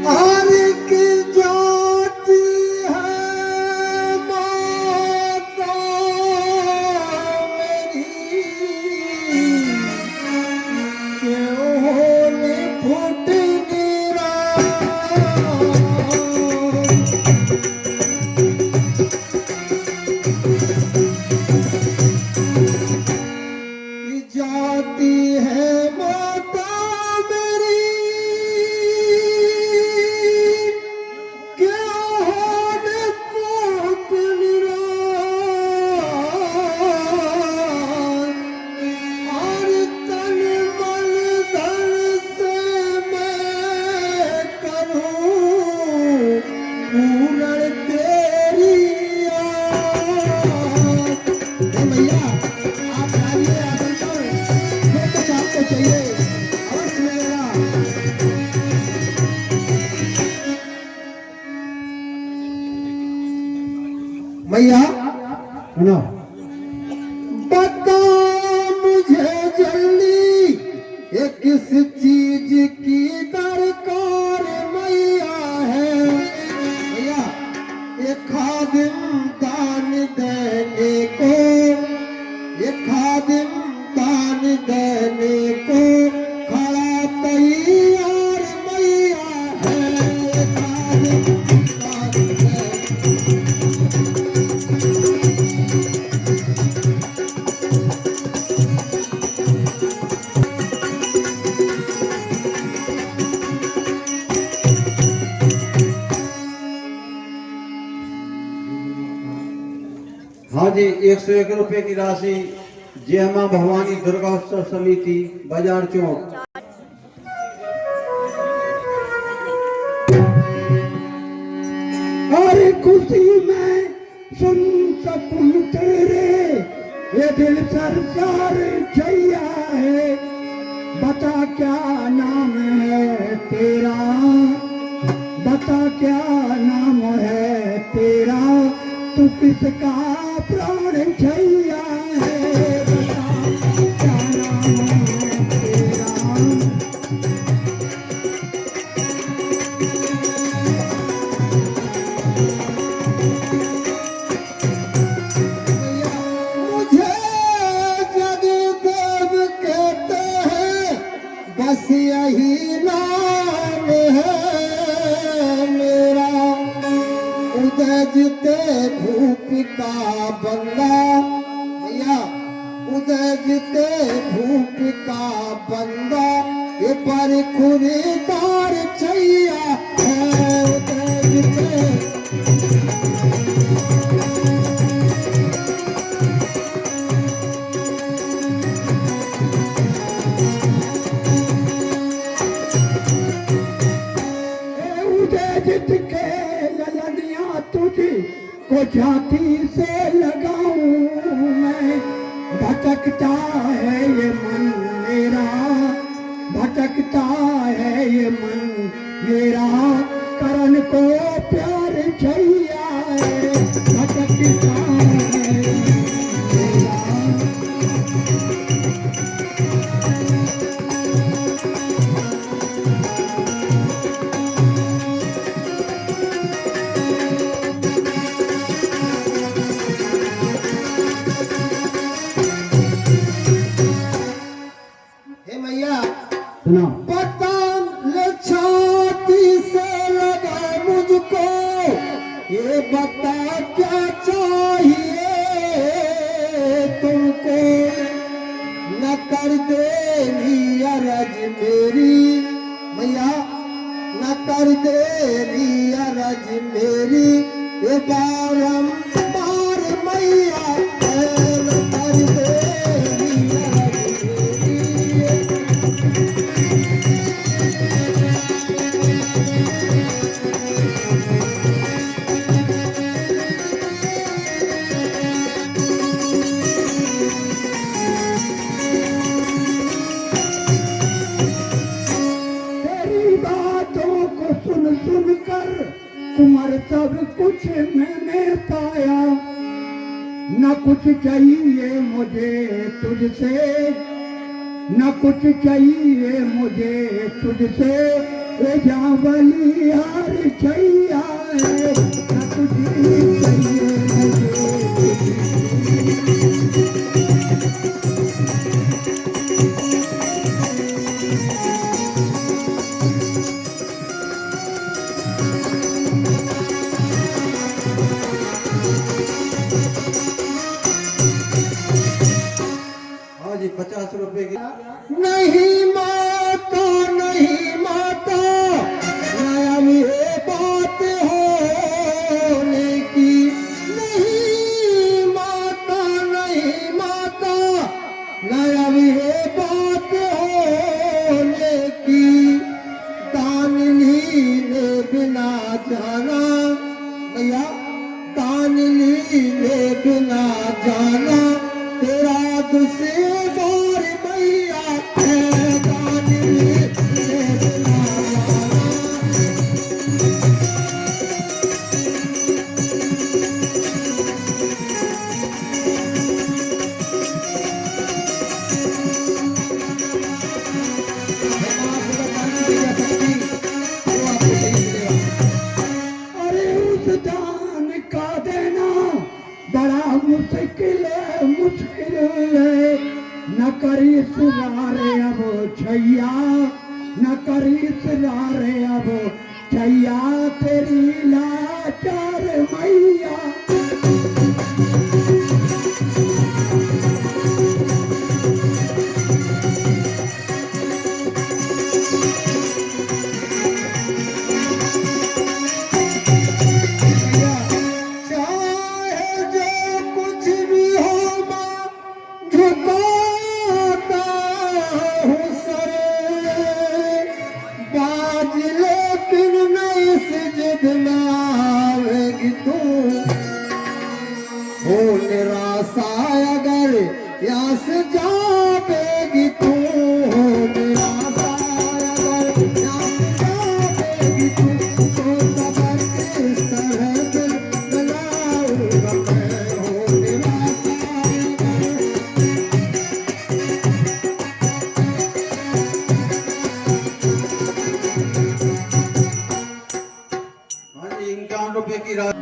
Speaker 3: हर की जाती है माता मेरी, क्यों ने फूट गिरा। की जाती है माता मेरी, मैया सुनो, बता मुझे जल्दी ये किस चीज की दरकार मैया है। मैया एक खादिम दान देने को, एक खादिम दान देने को खड़ा तैयार मैया है। एक खादिम दान देने
Speaker 5: हाँ जी, 101 रुपए की राशि जय मां भवानी दुर्गा उत्सव समिति बाजार चौक।
Speaker 3: हर खुशी में सुन सकूं तेरे ये दिल सरकार छैया है। बता क्या नाम है तेरा, बता क्या नाम है तेरा, तू किसका प्राण छैया है। बता क्या नाम है तेरा। मुझे जगदेव कहते हैं, बस यही नाम है मेरा। उदय जिते भूप का बंदा भैया, उदय जिते भूप का बंदा, ये पर खुरीदार छैया है। उदय जिते जित के ललनिया तुझी को छाती से लगाऊं मैं। भटकता है ये मन मेरा, भटकता है ये मन मेरा, करण को प्यार छैया है। भटकता है मेरा। बता क्या चाहिए तुमको, न कर देनी अरज मेरी मैया, न कर देनी अरज मेरी ये बारंबार मैया, न कर देनी अरज मेरी।
Speaker 1: तेरी बातों को सुन सुन कर कुंवर सब कुछ मैंने पाया, न कुछ चाहिए मुझे तुझसे, न कुछ चाहिए मुझे तुझसे, वे जहाँ बलिहार छैया है, न कुछ चाहिए मुझे
Speaker 5: हाँ जी 50 रुपए की।
Speaker 3: नहीं माता नहीं माता, अब ये बात होने की, नहीं माता नहीं माता, अब ये बात होने की, दान लीने बिना जाना भैया, दान लीने बिना जाना तेरा दुश्मन मैया है, दान लीने बिना जाना।
Speaker 1: अरे उस दान का देना बड़ा मुश्किल है, मुश्किल है, न करी सुधारे अब छैया, न करी सुधारे अब छैया, तेरी लाचार मैया।
Speaker 3: चाहे जो कुछ भी हो मां, झुकाता हूँ सर, बाज लेकिन नहीं इस जिद में आवेगी तू, हो निराशा अगर यहाँ से जावेगी तू, हो निराशा अगर यहाँ से जावेगी तू, तो सबर किस तरह दिल बनाऊंगा मैं, हो निराशा अगर।
Speaker 5: हाँ जी 51 रुपए की राशि।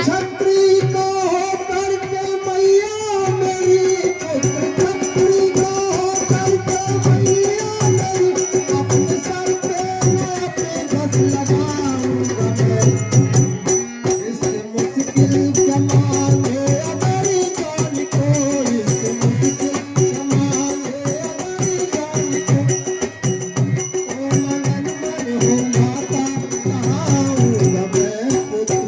Speaker 3: छत्री को होकर के मैया मेरी, छत्री को होकर के मैया मेरी, अपने सर पे मैं अपने घस लगाऊंगा मैं, इस मुश्किल जमाने मेरी जान को, इस मुश्किल जमाने मेरी जान को, ओ मगन मन हो माता कहाऊंगा मैं पुत्र।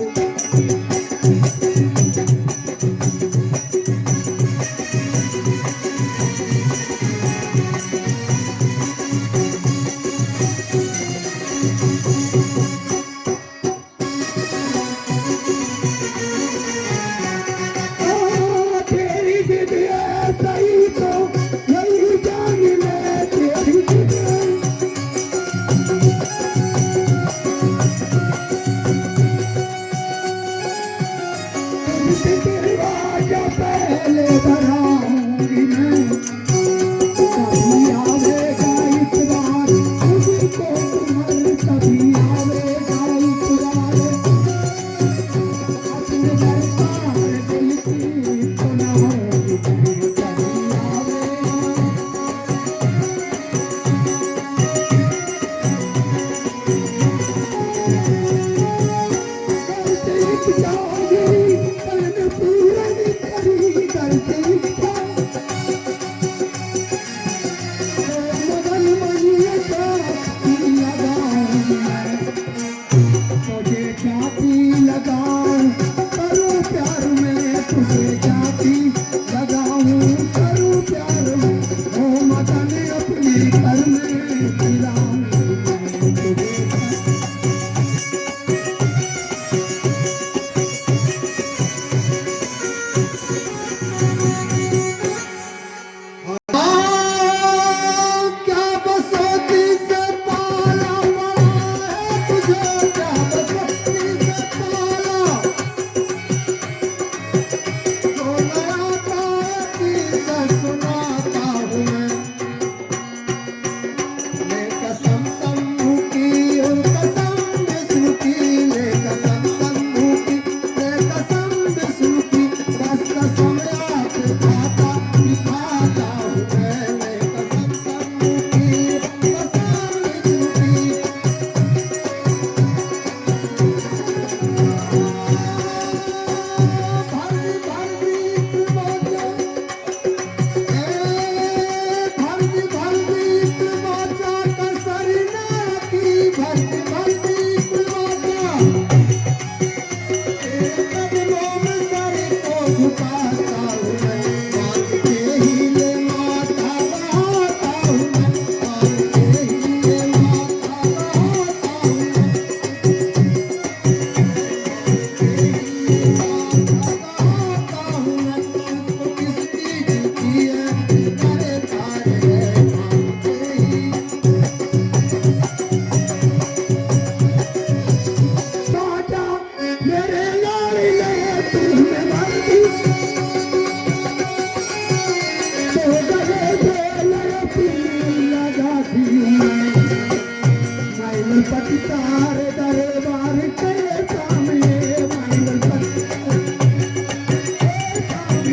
Speaker 3: मंगलपति तारे दरबार के सामने मंगलपति सामने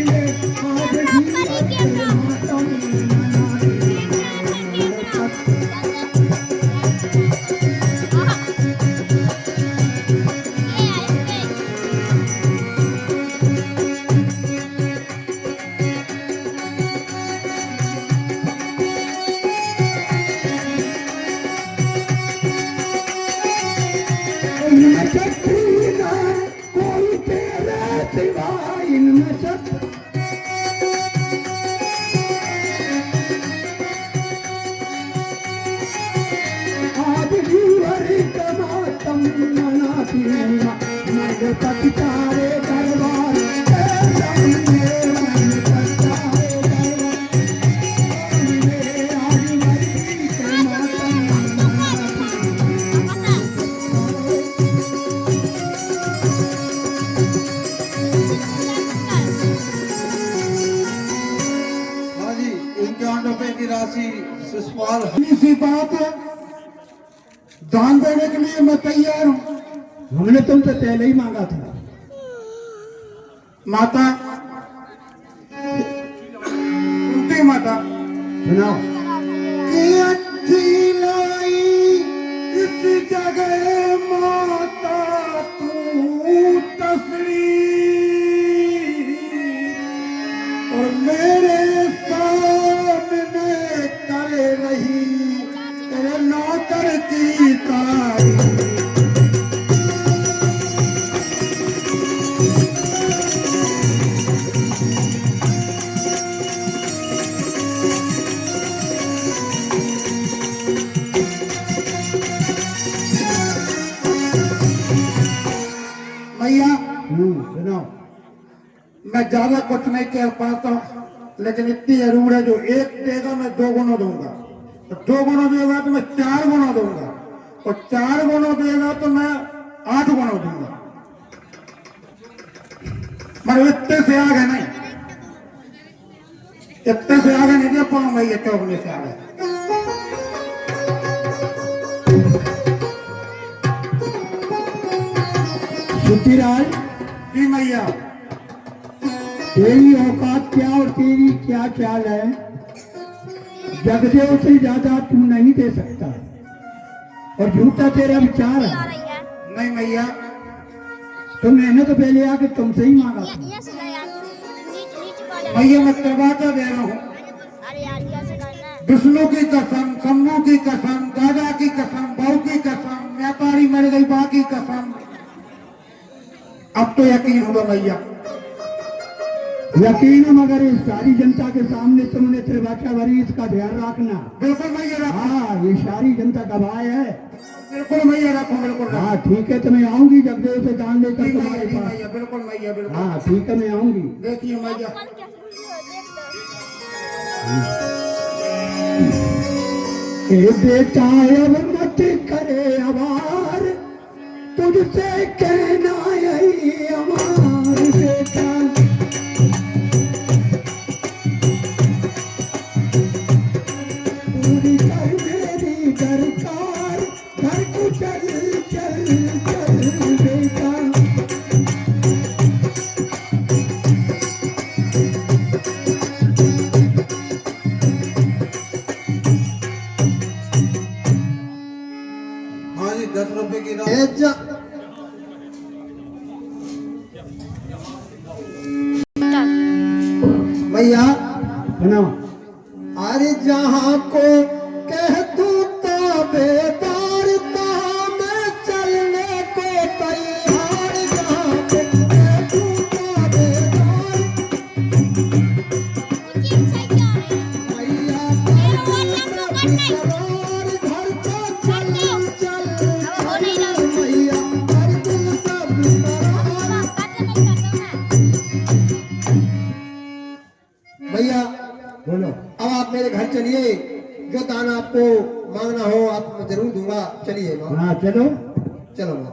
Speaker 3: आज जीवन मातम कोई तेरे सिवा इनमें शक आज जीवन का मातम मनाती हूँ मंगलपति तारे दरबार के सामने मंगलपति तारे दरबार सामने आज मरी के मातम
Speaker 5: हाँ जी, इक्यावन रुपए की राशि शिषपाल
Speaker 3: सी बात है, दान देने के लिए मैं तैयार हूँ। हमने तुमसे पहले ही मांगा था माता। सुनती माता, सुनाओ। कि अच्छी लाई इस जगह माता तू तस्वीर और मेरे सामने करे रही तेरे नौकर की तारीफ। भैया सुनो, मैं ज्यादा कुछ नहीं कह पाता हूँ लेकिन इतनी जरूर है, जो एक देगा मैं 2 गुना दूंगा, और 2 गुना देगा तो मैं 4 गुना दूंगा, और 4 गुना देगा तो मैं 8 गुना दूंगा। मगर इतने से आगे नहीं, इतने से आगे नहीं दे पाऊंगा, ये चौगने से आगे। शुद्धिराज जी मैया, तेरी औकात क्या और तेरी क्या चाल है? जगदेव से ज्यादा तू नहीं दे सकता, और झूठा तेरा विचार है। नहीं मैया, तो मैंने तो पहले आके तुमसे ही मांगा था। भैया मैं करवाता दे रहा हूँ, विष्णु की कसम, शंभू की कसम, दादा की कसम, बहू की कसम, व्यापारी मर गई बा की कसम, अब तो यकीन होगा भैया। यकीन, मगर इस सारी जनता के सामने तुमने त्रिभाषा भरी, इसका ध्यान रखना। बिल्कुल भैया। हाँ, ये सारी जनता का भाई है। बिल्कुल भैया, रखो बिल्कुल। हाँ ठीक है, तो मैं आऊंगी जगदेव से दान लेकर तुम्हारे पास। बिल्कुल भैया, बिल्कुल। हाँ ठीक है, मैं आऊंगी। देखिए भैया, बेटा अब मत करे आभार, तुझसे कहना यही अमार बेटा। पूरी कर मेरी दरकार, घर को चल चल चल बेटा।
Speaker 5: हाँ जी, 10 रुपए की राशि
Speaker 4: भैया
Speaker 3: सुनाओ।
Speaker 4: अरे जहाँ को कह तू ताबेदार, तहाँ मैं चलने को तैयार। जहाँ को कह तू ताबेदार, भैया सवार घर को चल चल चल, भैया कर तुम सब करार। भैया
Speaker 3: बोलो।
Speaker 4: अब आप मेरे घर चलिए, जो दान आपको मांगना हो आप जरूर दूंगा। चलिए माँ।
Speaker 3: हाँ चलो।
Speaker 4: चलो माँ।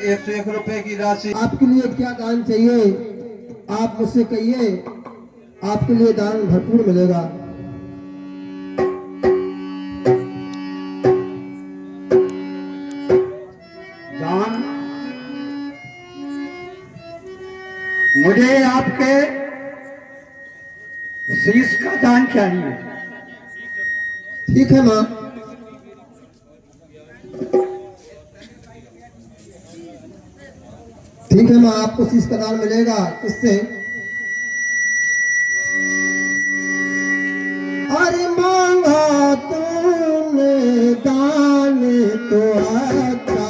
Speaker 5: 101 रुपए की राशि।
Speaker 4: आपके लिए क्या दान चाहिए आप मुझसे कहिए, आपके लिए दान भरपूर मिलेगा।
Speaker 3: दान मुझे आपके शीश का दान चाहिए।
Speaker 4: ठीक है माँ, ठीक है माँ, आपको शीश का दान मिलेगा। किससे? अरे मांगा तूने दान तो अच्छा,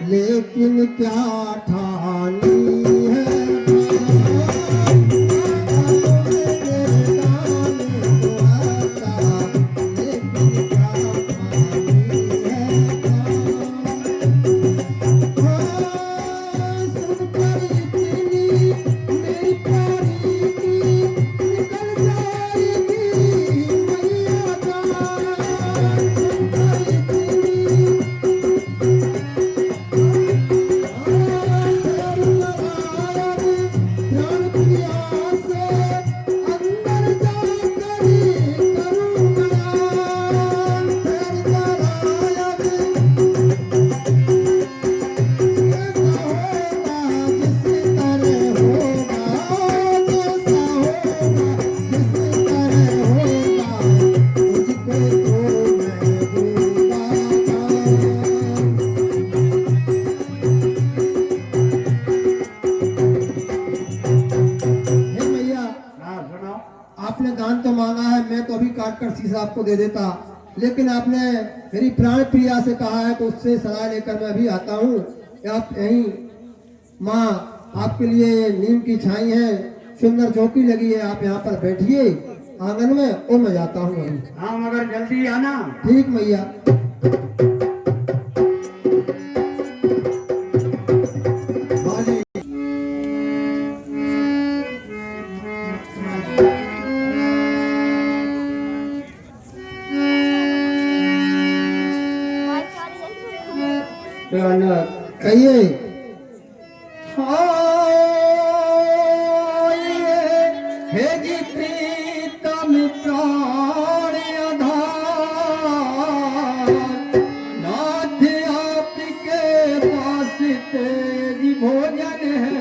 Speaker 4: लेकिन क्या ठानी है। आपने दान तो मांगा है, मैं तो अभी काट कर शीशा आपको दे देता, लेकिन आपने मेरी प्राण प्रिया से कहा है तो उससे सलाह लेकर मैं अभी आता हूँ। आप यहीं माँ आपके लिए नीम की छाई है, सुंदर चौकी लगी है, आप यहाँ पर बैठिए आंगन में और मैं जाता हूँ अभी।
Speaker 3: हाँ मगर जल्दी आना।
Speaker 4: ठीक मैया। कहिए। हे जी प्रीतम प्राण आधार, नाथ आपके पास तेरी भोजन है।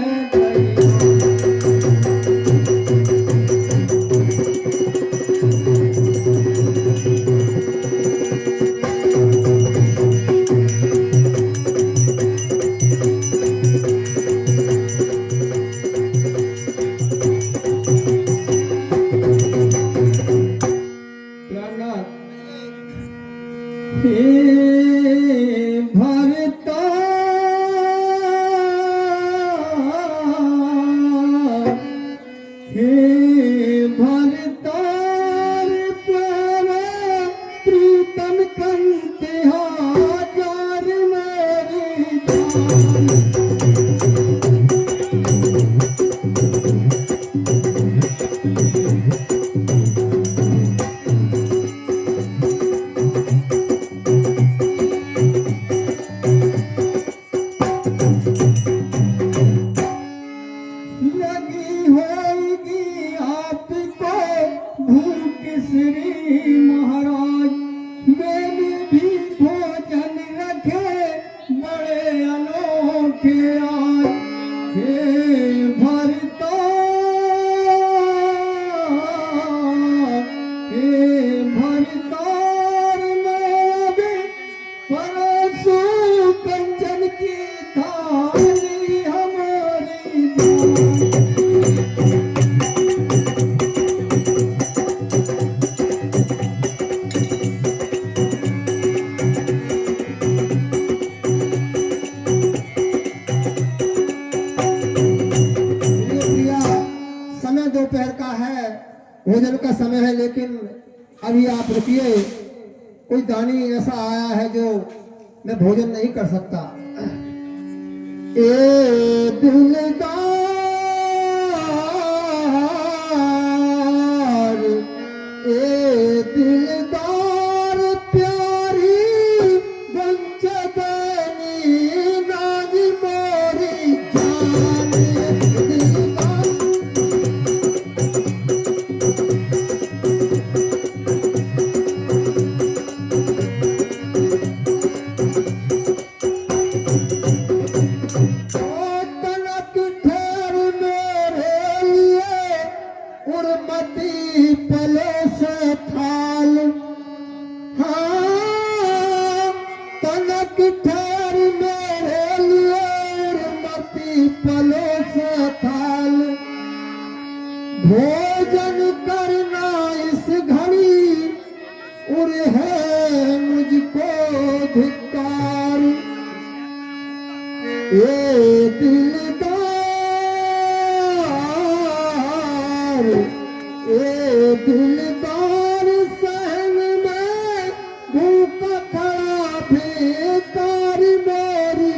Speaker 4: दोपहर का है, भोजन का समय है, लेकिन अभी आप रुकिए, कोई दानी ऐसा आया है जो मैं भोजन नहीं कर सकता। ए दिलदार, ए दिलदार प्यारी बंचदानी नानी उर्मती पलोस थाल। हाँ तनक ठहर मेरे लिए उर्मती पलोस थाल। भोजन करना इस घड़ी उर है मुझको धिक्कार। ये दिलदार ये दिलदार सहन में भूखा खड़ा भिखार मेरी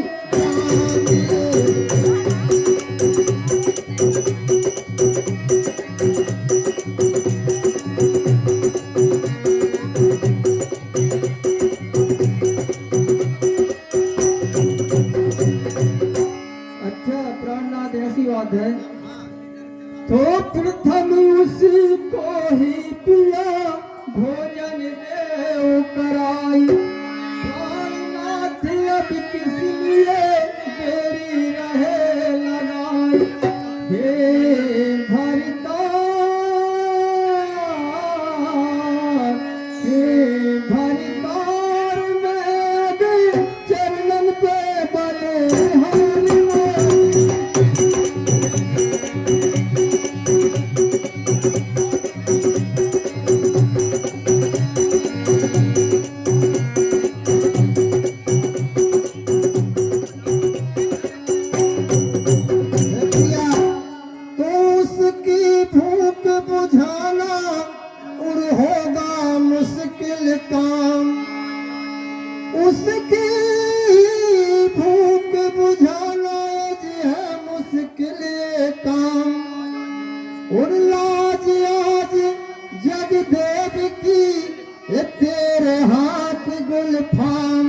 Speaker 4: है। तो प्रथम उसी को ही पिया भोजन देव कराई। प्राणनाथ अब किस लिए तेरी रहे लड़ाई। हे भरतार हे भरतार मैं गई चरणन पे बले हानि बुझाना और होगा मुश्किल काम। उसकी भूख बुझाना है मुश्किल काम। और लाज आज जग देव की ये तेरे हाथ गुलफाम।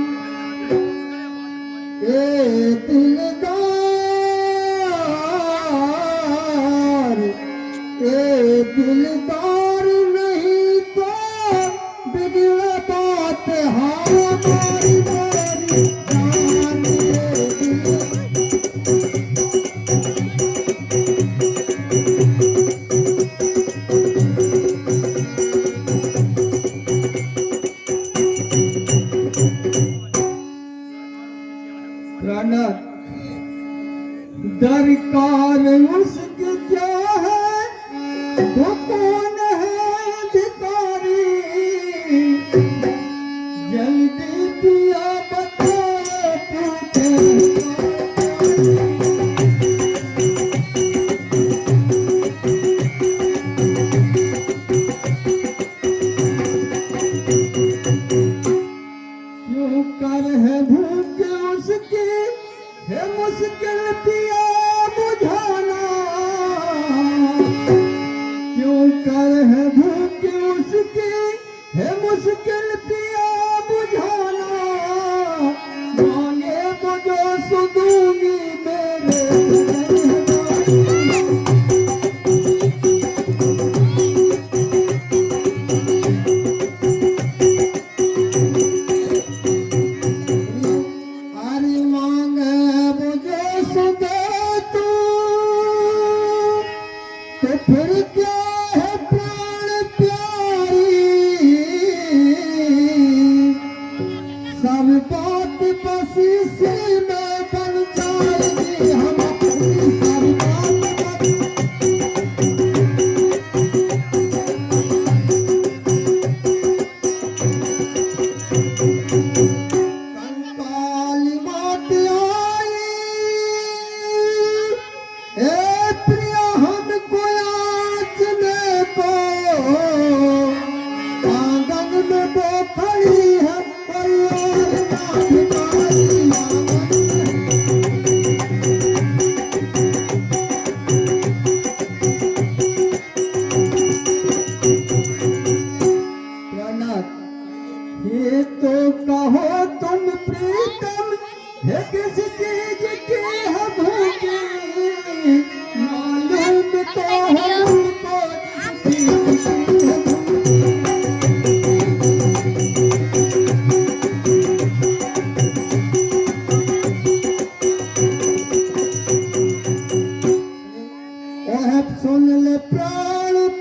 Speaker 4: ए दिलदार ए दिलदार नहीं तो बिगड़ बात हमारी मेरी जान। प्रणत दरकार उसकी क्या है। वो कौन है भिखारी जल्दी पिया बता पूछे। क्यों कर है भूख उसकी है मुश्किल पिया बुझाना। क्यों कर है भूख उसकी है मुश्किल पिया बुझाना। मांगे मुझो सुदूंगी मेरे आरी मांगे मुझे सुदे तू तो फिर क्या है प्राण प्यारी।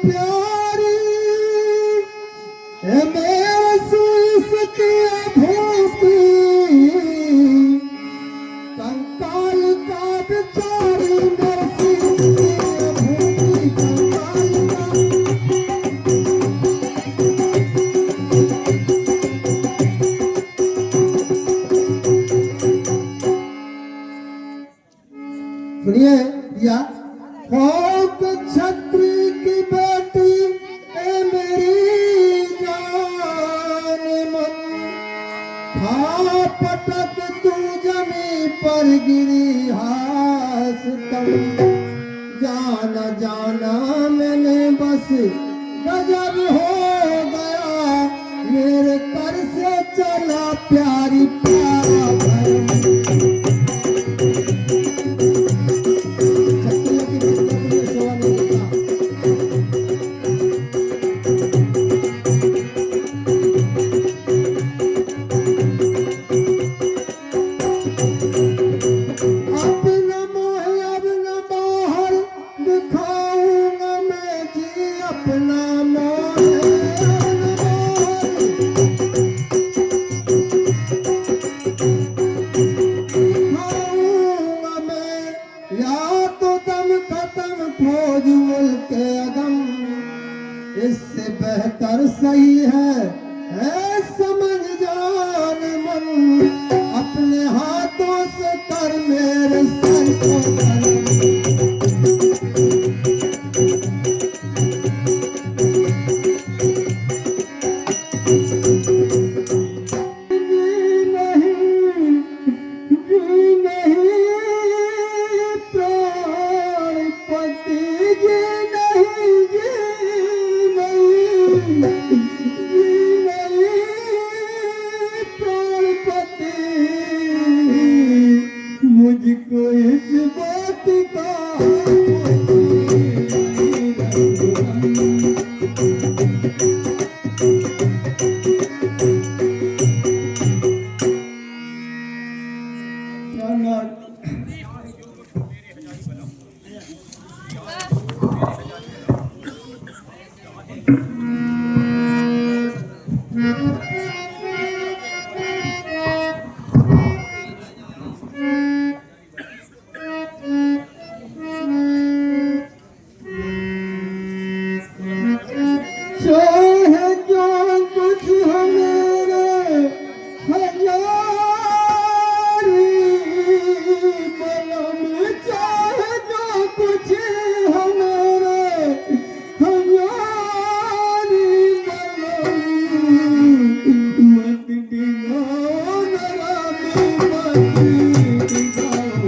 Speaker 3: प्यारी महसूस किया भूखी कंकाल का बेचारी महसूस किया भूखी कंकाल का। सुनिए भैया, खौफ छत्री की बेटी ए मेरी जान मन, था पटक तू जमी पर गिरी हास तम, जाना जाना मैंने बस गजब हो गया, मेरे कर से चला प्यारी प्यारा भरम। इससे बेहतर सही है समझ जान मन, अपने हाथों से कर मेरे सर को धर्म। मुझको इस बात का चाहे जो कुछ हमारे हजारी बलम, चाहे जो कुछ हमारे हजारी बलम, मत डिगाओ नरामी मत डिगाओ।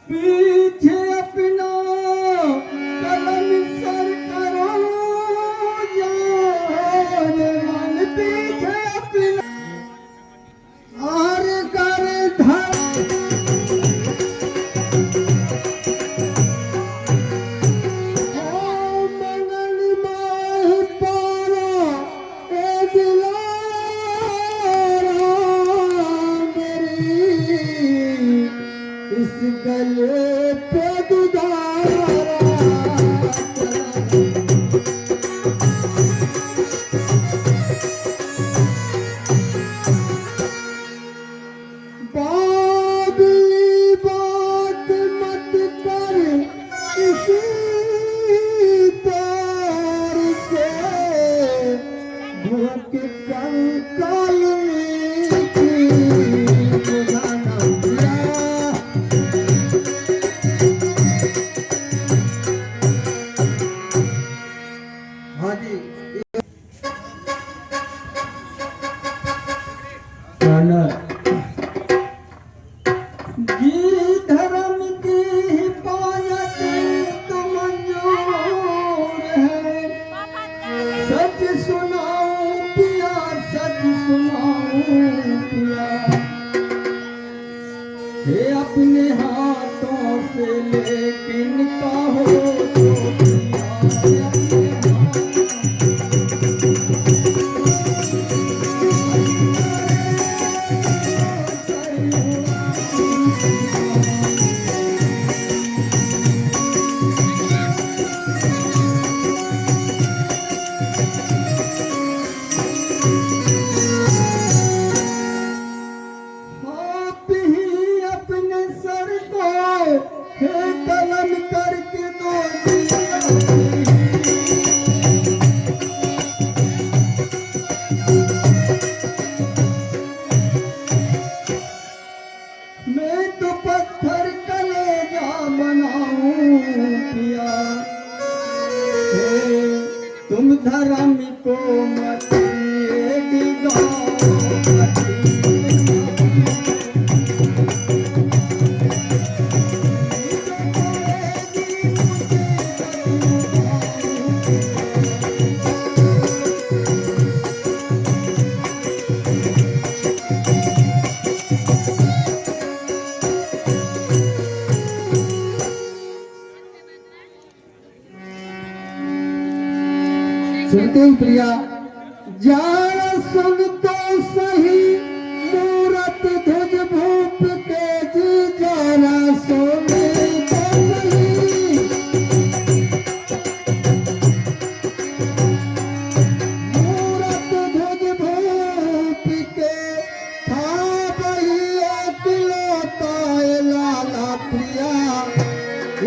Speaker 3: पीछे अपना कलम सर करो यार मन, पीछे अपना और कर धर। मंगल माह पारा ए दिलारा मेरी, इस गले पे दुधारा बाबली बात मत कर किसी तार से, भूख कंकाल में बुझाना दिया।
Speaker 4: माना जी धर्म की हिफाजत तो मंजूर है, सच सुनाऊं पिया, सच सुनाऊं पिया, हे अपने हाथों से लेकिन कहो तो पिया, अपने आप ही अपने सर को हे कलम करके दो दिया। मैं तो पत्थर कलेजा बनाऊं पिया, हे तुम धर्म को मत डिगाओ, सुनते ही प्रिया जान सुन तो सही मूरत ध्वज भूप के जी जाना सोने तो सही, मूरत ध्वज भूप के था वही अकेलौता लाला प्रिया,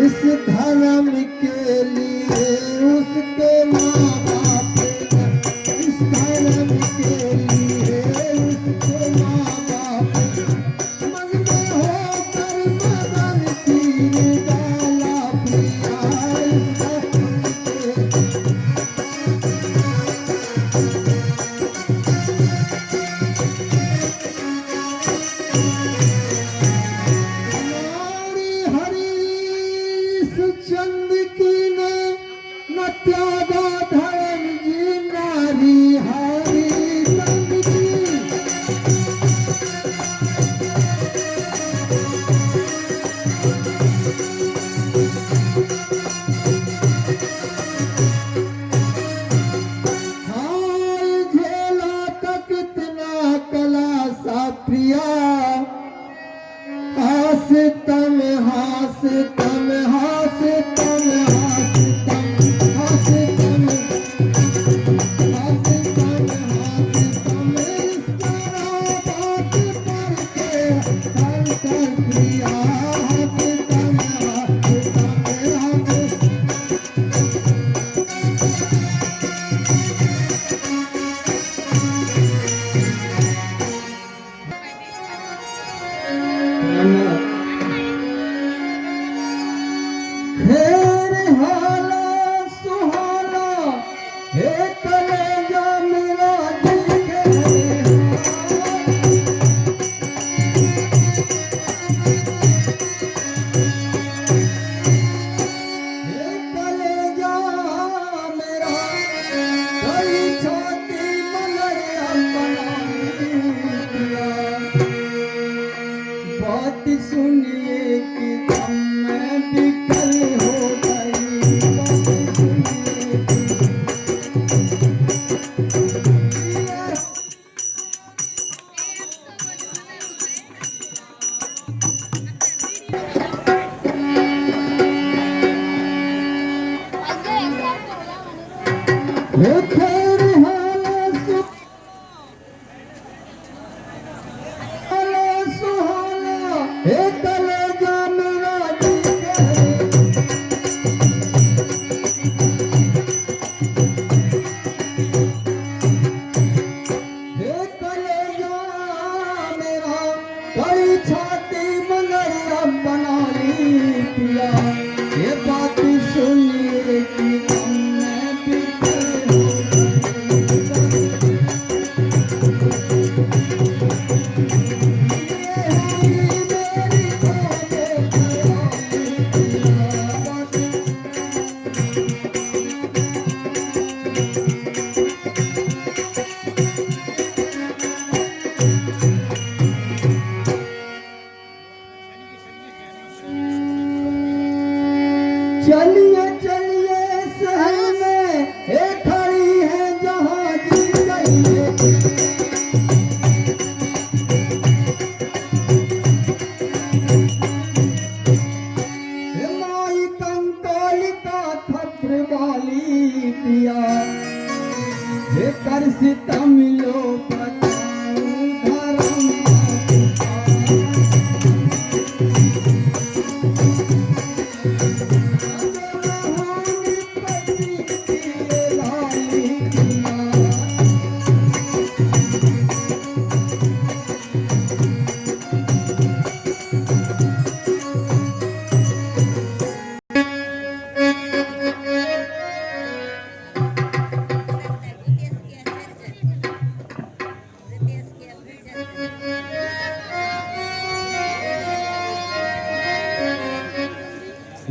Speaker 4: इस धर्म के लिए उसके माँ बाप, इस धर्म के लिए उसके माँ बाप, मन में होकर मगन तीर डाला प्रिया, इस धर्म के हमारी हरीश चंद की ने न त्यागा धर्म जी, नारी हरी चंद की हाय झेला का कितना कला सा प्रिया, हासितम हासितम हासितम हासितम हासितम हासितम हासितम, इस तरह बात करके हर कर प्रिया, हासितम हासितम हासितम। घेर हाला सुहाला, हे कलेजा मेरा दिल घेरे हे कलेजा मेरा, कई छाती मगर बनाऊं पिया, बात सुनिए कि दम में विकल हो गई, बात सुनिए हे खैर हाला सुहाला सुहाला, हे कलेजा मेरा दिल घेरे, हे कलेजा मेरा, कई छाती मगर अब बना ली पिया, ये बात सुनिए कि हमने बिखरे हो गई।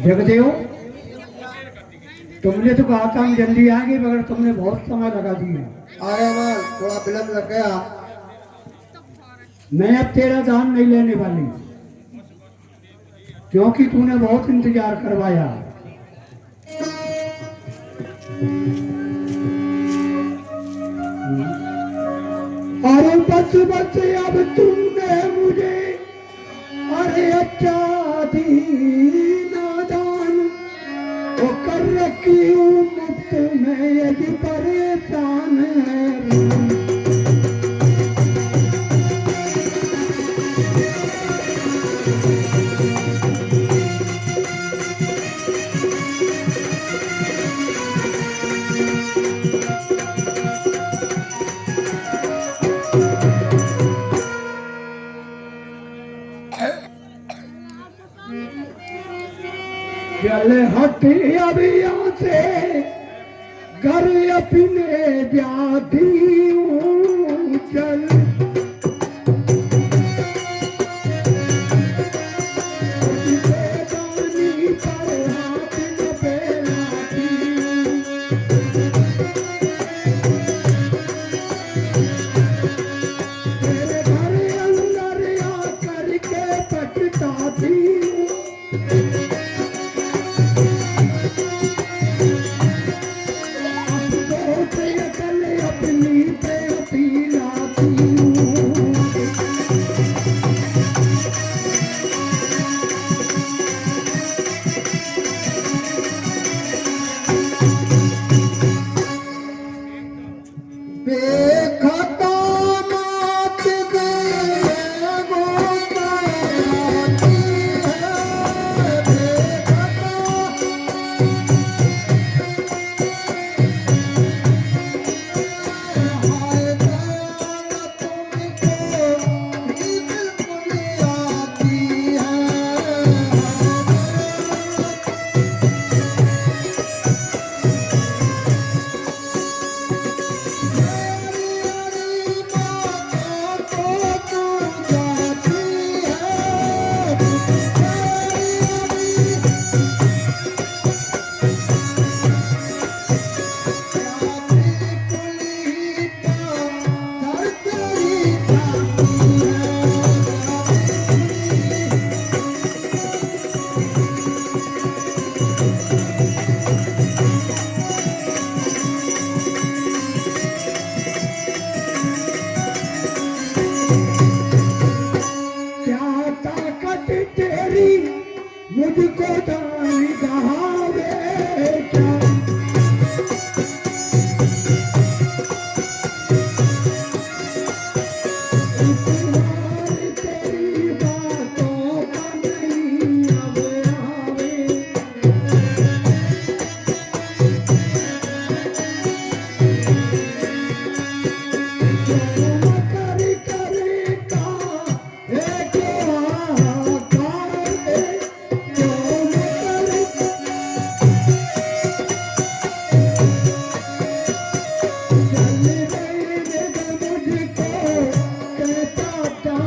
Speaker 3: जगदेव, तुमने तो कहा था हम जल्दी आएंगे मगर तुमने बहुत समय लगा दिया।
Speaker 4: अरे मैं थोड़ा विलम्ब लग गया।
Speaker 3: मैं अब तेरा दान नहीं लेने वाली क्योंकि तूने बहुत इंतजार करवाया। अरे बस बस अब तुमने मुझे अरे अच्छा नादान वो कर रखी हूँ मुफ्त में यदि परेशान है। चल हट अभी यहाँ से घर अपने जाती हूँ चल। बेदानी पर हाथ न फैलाती हूँ। तेरे घर अंदर आकर के पछताती हूँ। अपनी पे अपीलाती हूँ।
Speaker 4: बेखता मात गए वो कराती है। हाय दयाल तुमको ही बिल्कुल आती है। मुझको दान दहावे क्या। इतवार तेरी बातों का नहीं अब आवे। कहता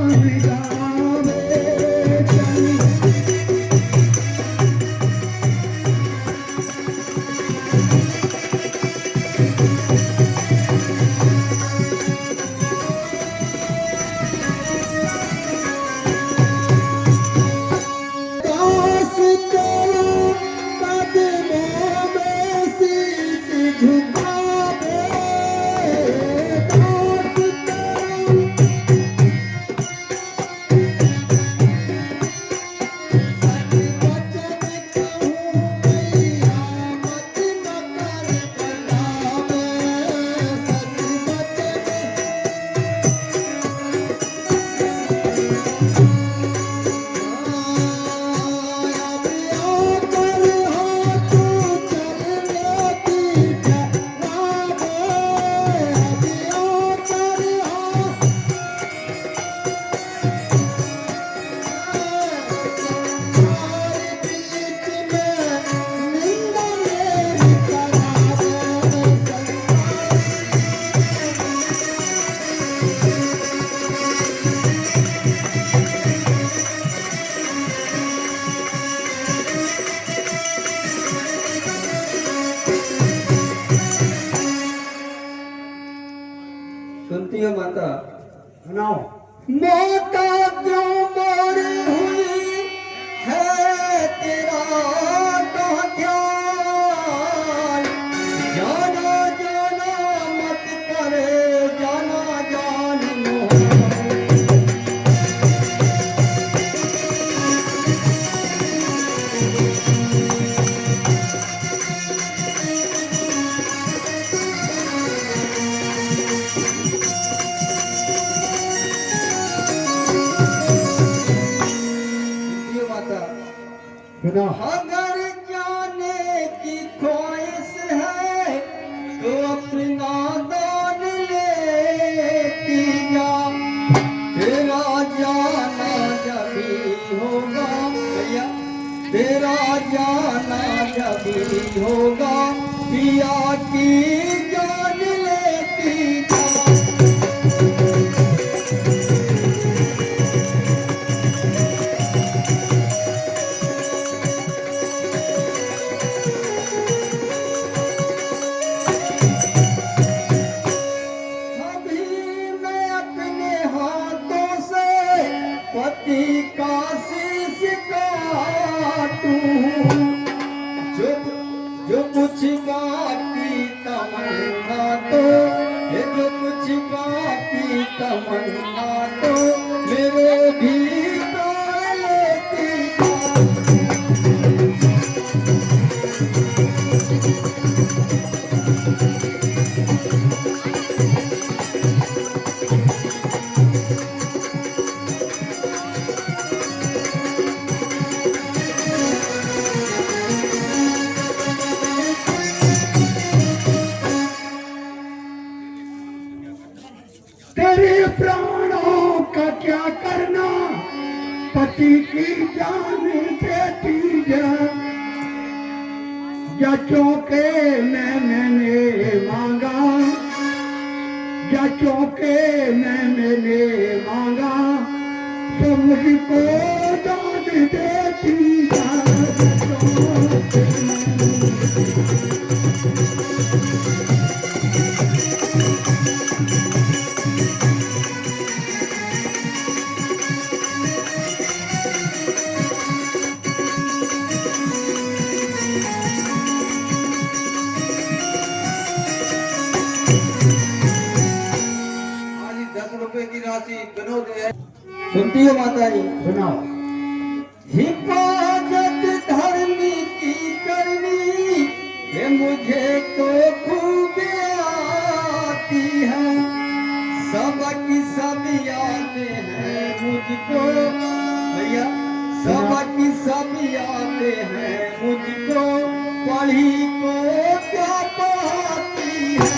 Speaker 4: मौका क्यों मोर हुई है तेरा कहाँ ख्याल, जाना जाना मत करे जाना जान मोहन। ये माता
Speaker 3: सुना
Speaker 4: अगर जाने की ख्वाहिश है तो अपना दान लेती जा, तेरा जाना जभी होगा भैया, तेरा जाना जभी होगा, पिया की जान लेती जा। अभी मैं अपने हाथों से पति का शीश काटूं, जो कुछ बाकी तमन्ना तो, ये जो कुछ बाकी तमन्ना तो मेरे भी प्राण लेती जा।
Speaker 3: तेरे प्राणों का क्या करना, पति की जान देती जा। जचों के मैंने मांगा, जचों के मैंने मांगा, तो मुझको दान देती जा। जचों के
Speaker 5: आज 10 रुपए की राशि विनोद है।
Speaker 4: सुनती हो माता जी?
Speaker 3: सुनाओ।
Speaker 4: हिफाजत धर्मी की करनी ये मुझे तो खूब आती है, सबकी सब यादें हैं मुझको भैया, सबकी सब यादें हैं मुझको, पढ़ी को क्या पाती है।